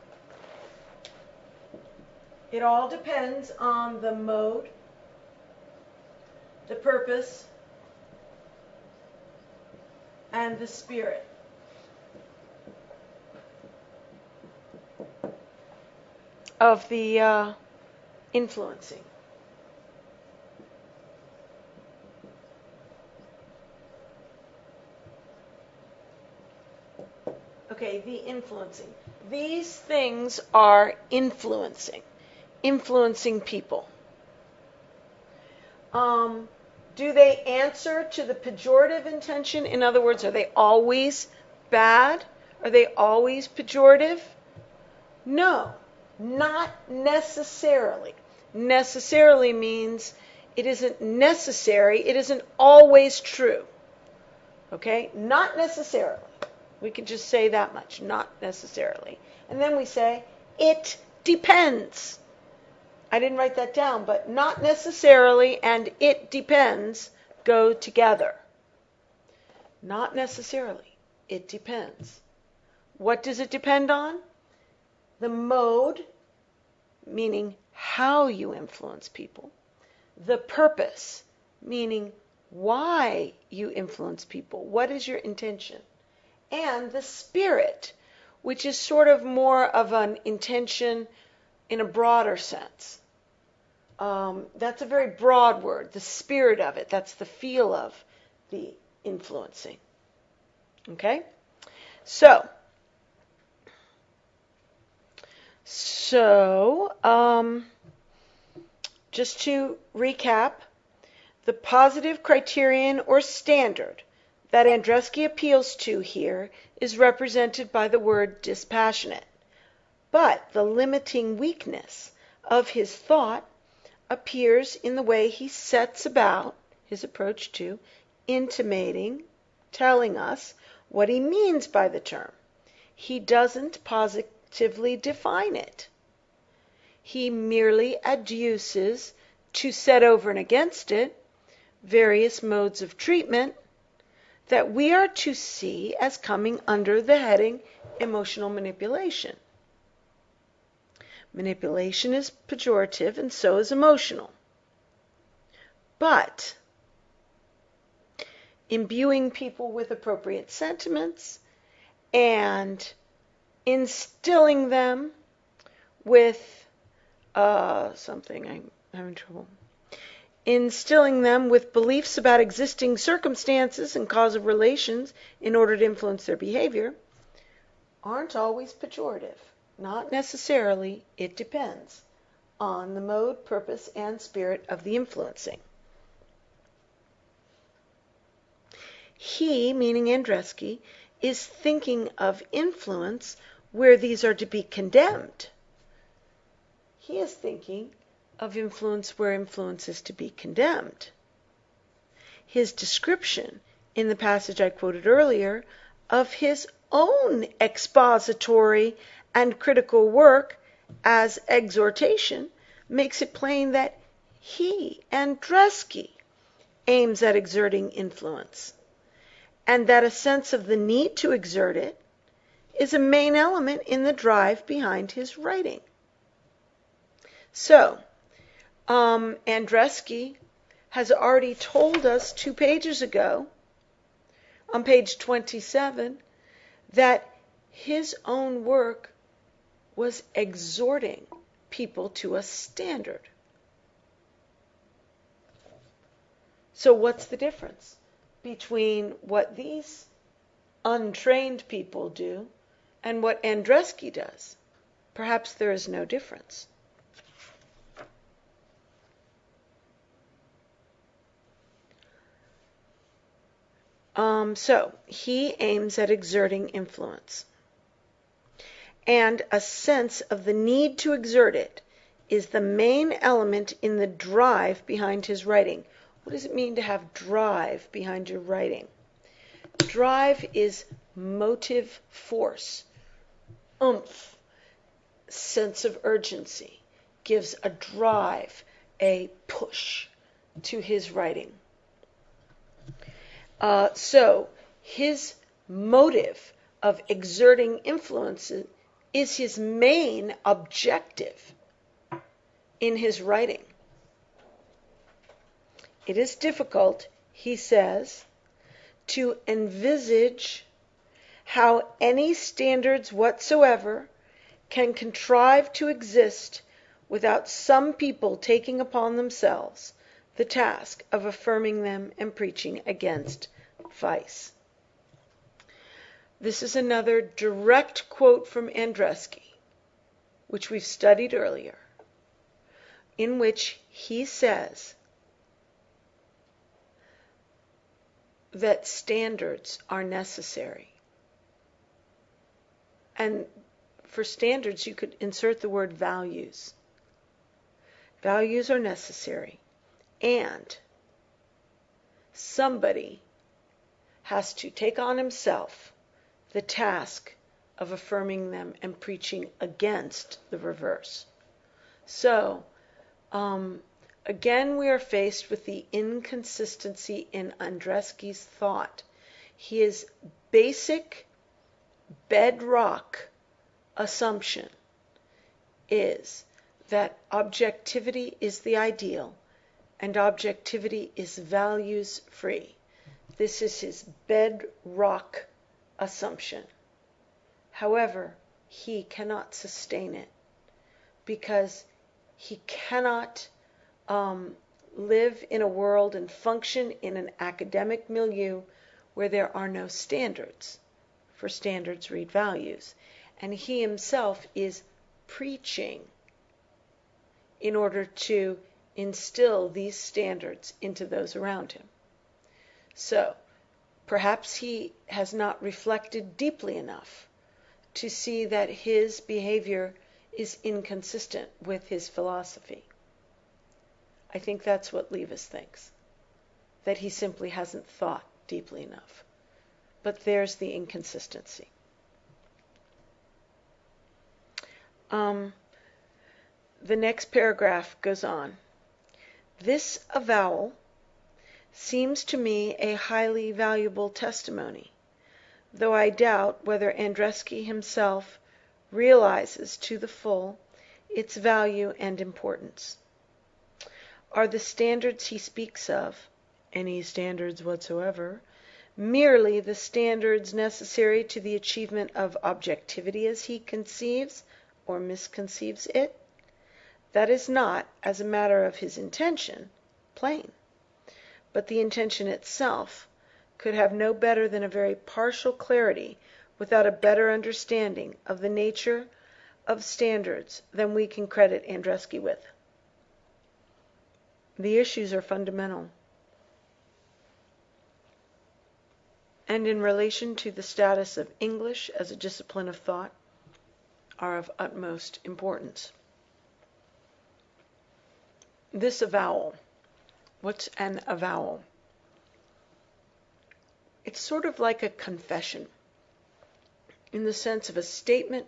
Speaker 1: it all depends on the mode, the purpose, and the spirit of the influencing. Okay, the influencing. These things are influencing people. Do they answer to the pejorative intention? In other words, are they always bad? Are they always pejorative? No, not necessarily. Necessarily means it isn't necessary, it isn't always true. Okay? Not necessarily. We can just say that much, not necessarily. And then we say, it depends. I didn't write that down, but not necessarily and it depends go together. Not necessarily. It depends. What does it depend on? The mode, meaning how you influence people. The purpose, meaning why you influence people. What is your intention? And the spirit, which is sort of more of an intention in a broader sense. That's a very broad word, the spirit of it. That's the feel of the influencing. Okay? So, just to recap, the positive criterion or standard that Andreski appeals to here is represented by the word dispassionate. But the limiting weakness of his thought appears in the way he sets about his approach to intimating, telling us what he means by the term. He doesn't positively define it. He merely adduces, to set over and against it, various modes of treatment that we are to see as coming under the heading emotional manipulation. Manipulation is pejorative and so is emotional. But imbuing people with appropriate sentiments and instilling them with instilling them with beliefs about existing circumstances and causal relations in order to influence their behavior aren't always pejorative. Not necessarily. It depends on the mode, purpose, and spirit of the influencing. He, meaning Andreski, is thinking of influence where these are to be condemned. He is thinking of influence where influence is to be condemned. His description in the passage I quoted earlier of his own expository and critical work as exhortation makes it plain that he, Andreski, aims at exerting influence, and that a sense of the need to exert it is a main element in the drive behind his writing. So, Andreski has already told us 2 pages ago, on page 27, that his own work was exhorting people to a standard. So what's the difference between what these untrained people do and what Andreski does? Perhaps there is no difference. So he aims at exerting influence. And a sense of the need to exert it is the main element in the drive behind his writing. What does it mean to have drive behind your writing? Drive is motive force, oomph, sense of urgency, gives a drive, a push to his writing. So his motive of exerting influence is his main objective in his writing. It is difficult, he says, to envisage how any standards whatsoever can contrive to exist without some people taking upon themselves the task of affirming them and preaching against vice. This is another direct quote from Andreski, which we've studied earlier, in which he says that standards are necessary. And for standards, you could insert the word values. Values are necessary. And somebody has to take on himself the task of affirming them and preaching against the reverse. So, again, we are faced with the inconsistency in Andreski's thought. His basic bedrock assumption is that objectivity is the ideal and objectivity is values free. This is his bedrock assumption. However, he cannot sustain it because he cannot live in a world and function in an academic milieu where there are no standards. For standards read values. And he himself is preaching in order to instill these standards into those around him. So, perhaps he has not reflected deeply enough to see that his behavior is inconsistent with his philosophy. I think that's what Levis thinks, that he simply hasn't thought deeply enough. But there's the inconsistency. The next paragraph goes on. This avowal seems to me a highly valuable testimony, though I doubt whether Andreski himself realizes to the full its value and importance. Are the standards he speaks of, any standards whatsoever, merely the standards necessary to the achievement of objectivity as he conceives or misconceives it? That is not, as a matter of his intention, plain. But the intention itself could have no better than a very partial clarity without a better understanding of the nature of standards than we can credit Andreski with. The issues are fundamental, and in relation to the status of English as a discipline of thought, are of utmost importance. This avowal, what's an avowal? It's sort of like a confession, in the sense of a statement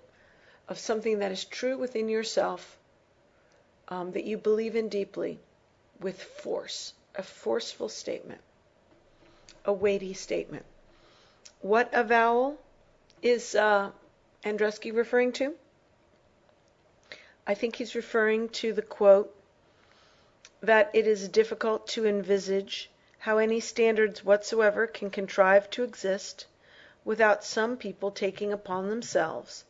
Speaker 1: of something that is true within yourself, that you believe in deeply, with force, a forceful statement, a weighty statement. What avowal is Andreski referring to? I think he's referring to the quote that it is difficult to envisage how any standards whatsoever can contrive to exist without some people taking upon themselves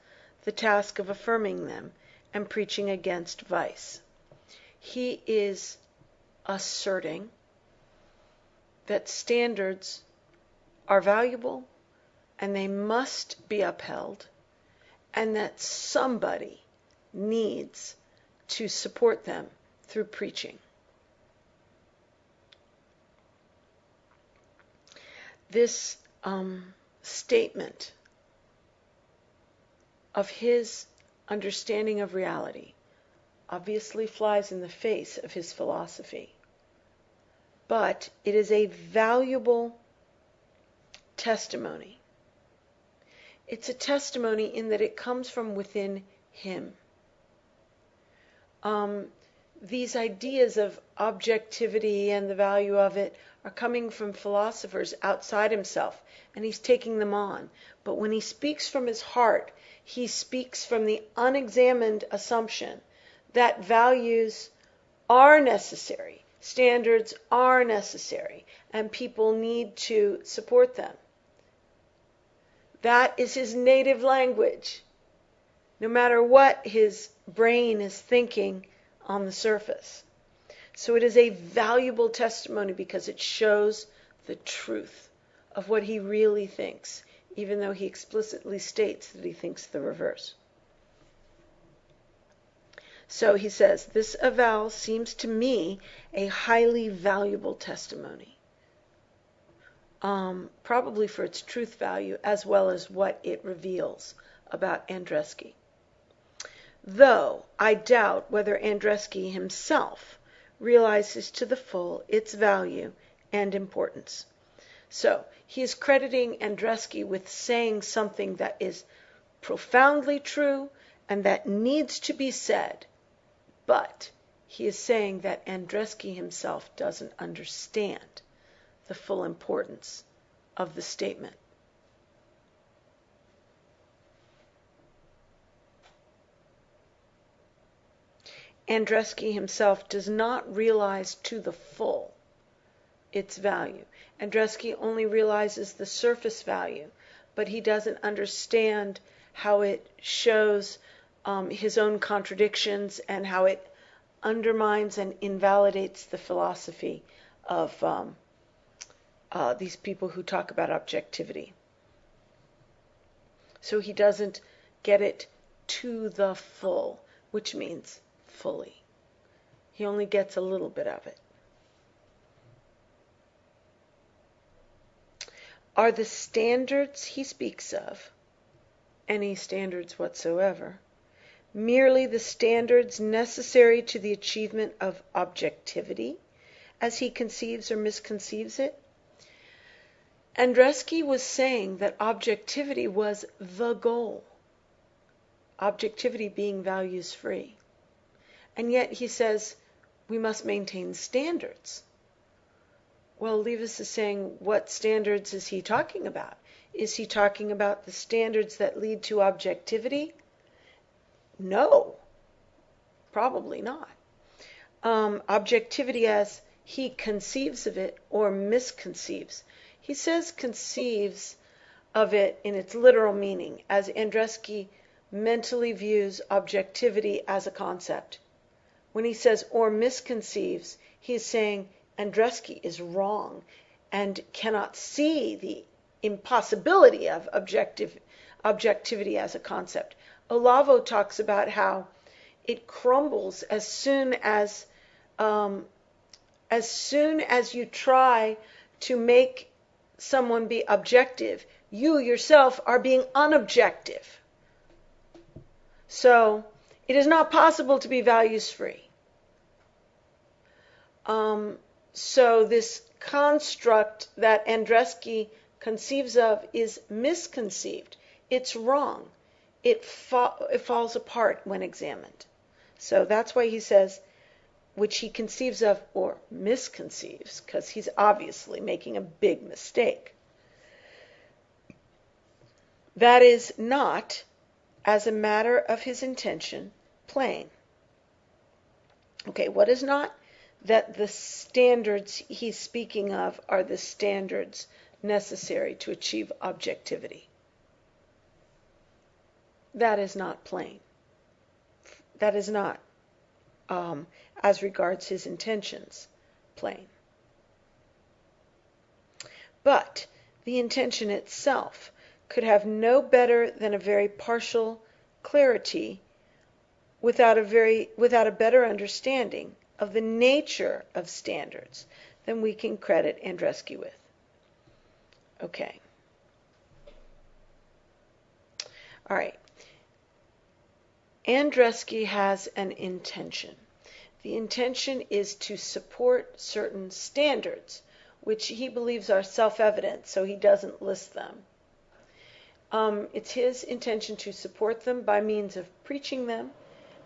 Speaker 1: the task of affirming them and preaching against vice. He is asserting that standards are valuable and they must be upheld, and that somebody needs to support them through preaching. This statement of his understanding of reality obviously flies in the face of his philosophy, but it is a valuable testimony. It's a testimony in that it comes from within him. These ideas of objectivity and the value of it are coming from philosophers outside himself, and he's taking them on. But when he speaks from his heart, he speaks from the unexamined assumption that values are necessary Standards are necessary, and people need to support them. That is his native language, no matter what his brain is thinking on the surface. So it is a valuable testimony because it shows the truth of what he really thinks, even though he explicitly states that he thinks the reverse. So he says, this avowal seems to me a highly valuable testimony, probably for its truth value as well as what it reveals about Andreski. Though I doubt whether Andreski himself realizes to the full its value and importance. So he is crediting Andreski with saying something that is profoundly true and that needs to be said, but he is saying that Andreski himself doesn't understand the full importance of the statement. Andreski himself does not realize to the full its value. Andreski only realizes the surface value, but he doesn't understand how it shows his own contradictions and how it undermines and invalidates the philosophy of these people who talk about objectivity. So he doesn't get it to the full, which means fully. He only gets a little bit of it. Are the standards he speaks of, any standards whatsoever, merely the standards necessary to the achievement of objectivity, as he conceives or misconceives it? Andreski was saying that objectivity was the goal, objectivity being values-free. And yet he says we must maintain standards. Well, Levis is saying, what standards is he talking about? Is he talking about the standards that lead to objectivity? No, probably not. Objectivity as he conceives of it or misconceives. He says conceives of it in its literal meaning, as Andreski mentally views objectivity as a concept. When he says or misconceives, he is saying Andreski is wrong and cannot see the impossibility of objectivity as a concept. Olavo talks about how it crumbles as soon as you try to make someone be objective, you yourself are being unobjective. So it is not possible to be values-free. So this construct that Andreski conceives of is misconceived. It's wrong. It falls apart when examined. So that's why he says, which he conceives of or misconceives, because he's obviously making a big mistake. That is not, as a matter of his intention, plain. Okay, what is not? That the standards he's speaking of are the standards necessary to achieve objectivity. That is not plain. That is not, as regards his intentions, plain. But the intention itself could have no better than a very partial clarity without a better understanding of the nature of standards than we can credit Andreski with. Okay. All right. Andreski has an intention. The intention is to support certain standards, which he believes are self-evident, so he doesn't list them. It's his intention to support them by means of preaching them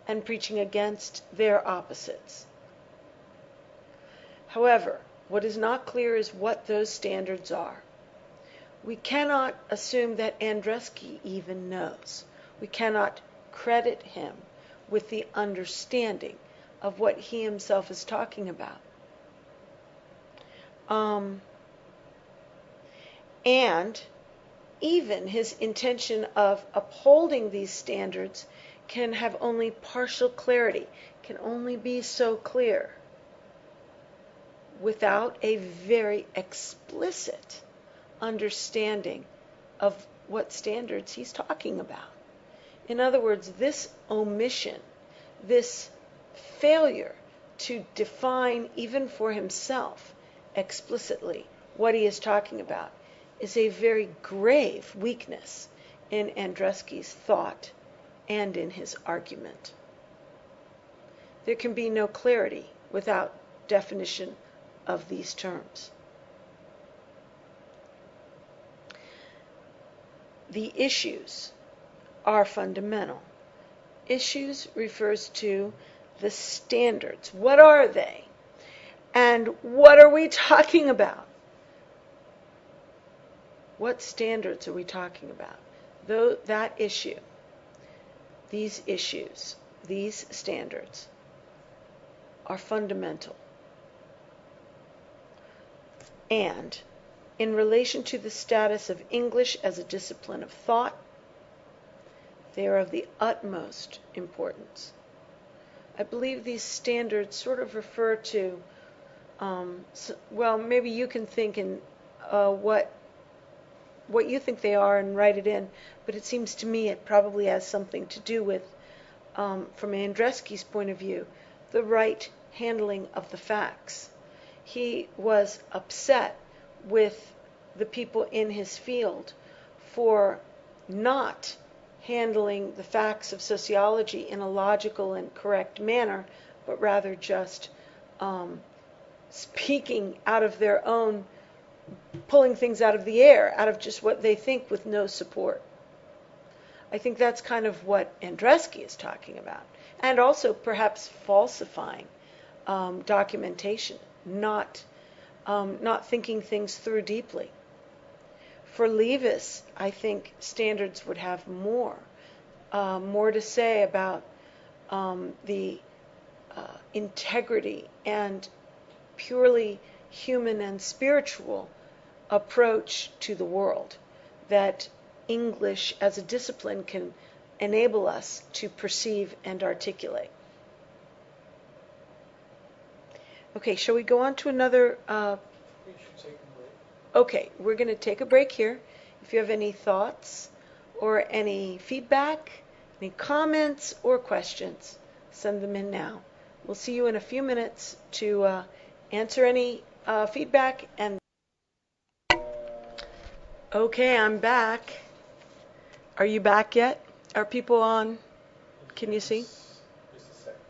Speaker 1: and preaching against their opposites. However, what is not clear is what those standards are. We cannot assume that Andreski even knows. We cannot credit him with the understanding of what he himself is talking about. And even his intention of upholding these standards can have only partial clarity, can only be so clear without a very explicit understanding of what standards he's talking about. In other words, this omission, this failure to define even for himself explicitly what he is talking about is a very grave weakness in Andreski's thought and in his argument. There can be no clarity without definition of these terms. The issues are fundamental. Issues refers to the standards. What are they? And what are we talking about? What standards are we talking about? That issue, these issues, these standards are fundamental. And in relation to the status of English as a discipline of thought, they are of the utmost importance. I believe these standards sort of refer to, well, maybe you can think in what you think they are and write it in, but it seems to me it probably has something to do with, from Andreski's point of view, the right handling of the facts. He was upset with the people in his field for not handling the facts of sociology in a logical and correct manner, but rather just speaking out of their own, pulling things out of the air, out of just what they think with no support. I think that's kind of what Andreski is talking about. And also perhaps falsifying documentation, not thinking things through deeply. For Levis, I think standards would have more to say about the integrity and purely human and spiritual approach to the world that English as a discipline can enable us to perceive and articulate. Okay, shall we go on to another?
Speaker 2: We should take a break.
Speaker 1: Okay, we're going to take a break here. If you have any thoughts or any feedback, any comments or questions, send them in now. We'll see you in a few minutes to answer any feedback. And okay, I'm back. Are you back yet? Are people on? Can you see?
Speaker 2: Just a second.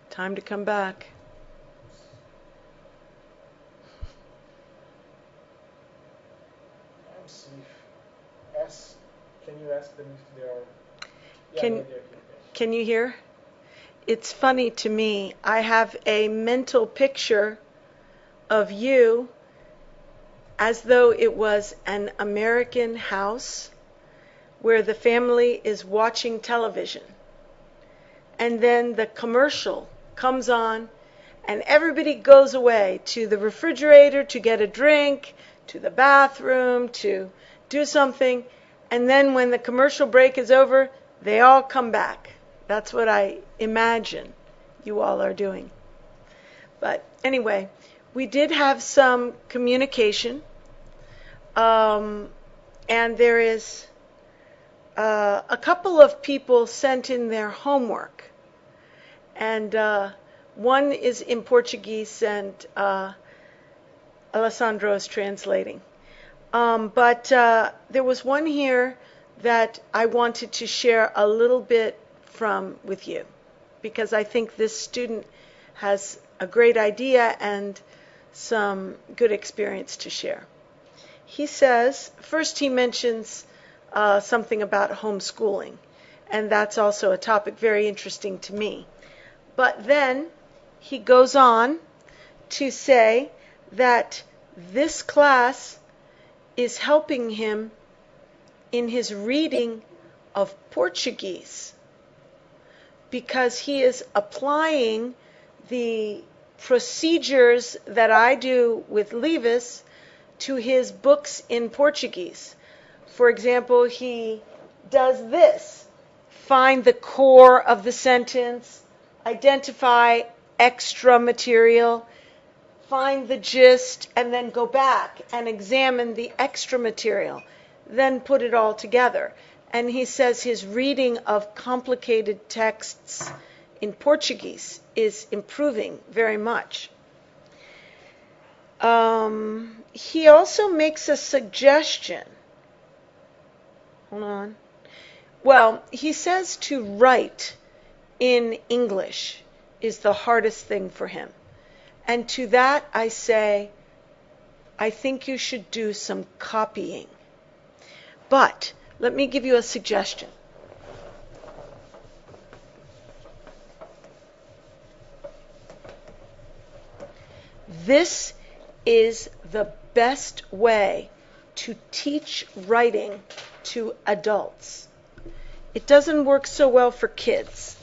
Speaker 1: Time to come back.
Speaker 2: Can you ask them if they are? Yeah,
Speaker 1: Can-
Speaker 2: they're here.
Speaker 1: Can you hear? It's funny to me. I have a mental picture of you as though it was an American house where the family is watching television. And then the commercial comes on and everybody goes away to the refrigerator to get a drink, to the bathroom, to do something. And then when the commercial break is over, they all come back. That's what I imagine you all are doing. But anyway, we did have some communication. And there is a couple of people sent in their homework. And one is in Portuguese and Alessandro is translating. But there was one here that I wanted to share a little bit with you, because I think this student has a great idea and some good experience to share. He says, first he mentions something about homeschooling, and that's also a topic very interesting to me. But then he goes on to say that this class is helping him in his reading of Portuguese, because he is applying the procedures that I do with Levis to his books in Portuguese. For example, he does this: find the core of the sentence, identify extra material, find the gist, and then go back and examine the extra material, then put it all together. And he says his reading of complicated texts in Portuguese is improving very much. He also makes a suggestion. Hold on. Well, he says to write in English is the hardest thing for him. And to that I say, I think you should do some copying. But let me give you a suggestion. This is the best way to teach writing to adults. It doesn't work so well for kids,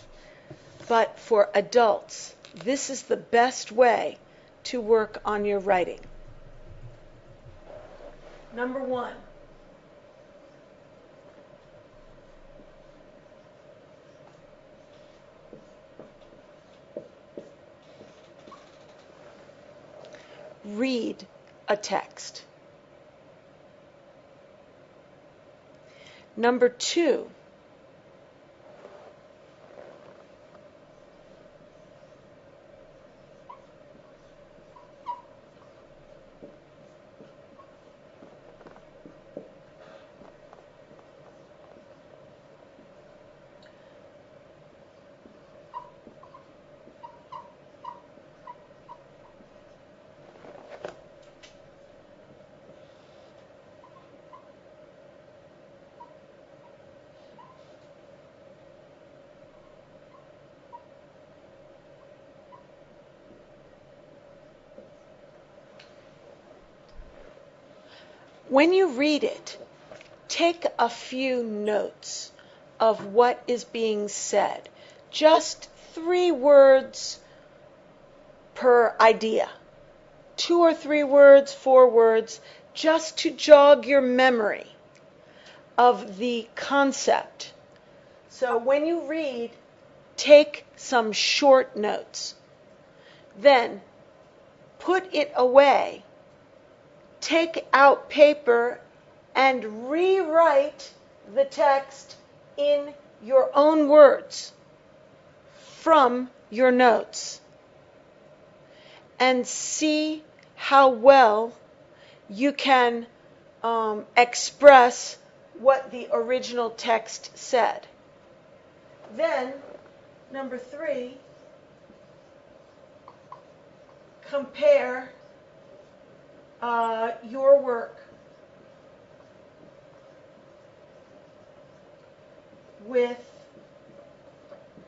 Speaker 1: but for adults, this is the best way to work on your writing. Number 1. Read a text. Number 2, when you read it, take a few notes of what is being said. Just 3 words per idea. 2 or 3 words, 4 words, just to jog your memory of the concept. So when you read, take some short notes. Then put it away. Take out paper and rewrite the text in your own words from your notes, and see how well you can express what the original text said. Then, number 3, compare your work with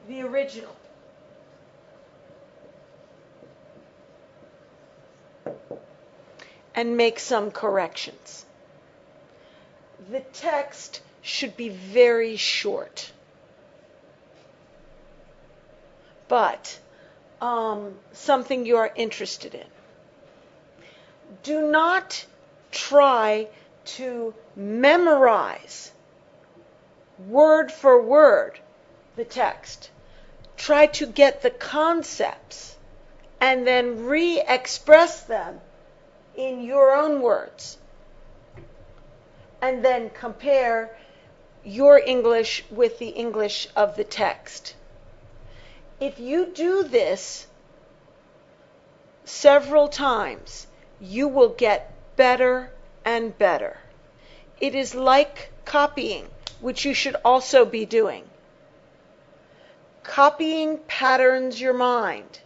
Speaker 1: the original. And make some corrections. The text should be very short, but something you are interested in. Do not try to memorize word for word the text. Try to get the concepts and then re-express them in your own words. And then compare your English with the English of the text. If you do this several times, you will get better and better. It is like copying, which you should also be doing. Copying patterns your mind,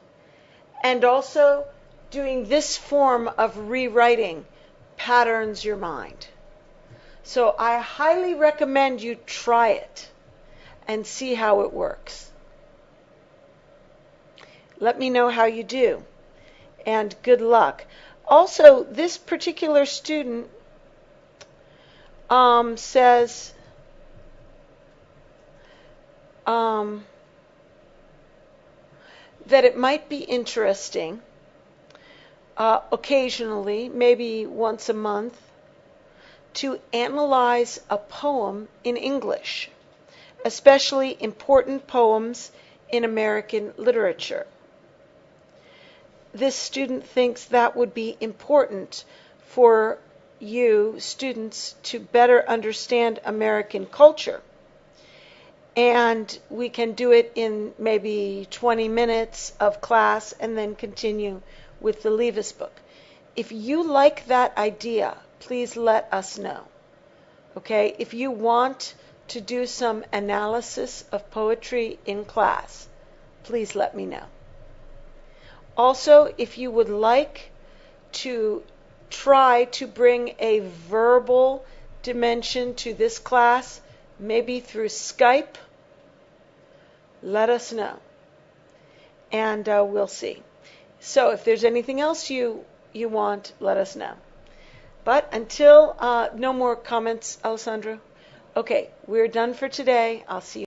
Speaker 1: and also doing this form of rewriting patterns your mind. So I highly recommend you try it and see how it works. Let me know how you do, and good luck. Also, this particular student says that it might be interesting occasionally, maybe once a month, to analyze a poem in English, especially important poems in American literature. This student thinks that would be important for you students to better understand American culture. And we can do it in maybe 20 minutes of class and then continue with the Levis book. If you like that idea, please let us know. Okay? If you want to do some analysis of poetry in class, please let me know. Also, if you would like to try to bring a verbal dimension to this class, maybe through Skype, let us know. And we'll see. So if there's anything else you want, let us know. But until, no more comments, Alessandro? Okay, we're done for today. I'll see you.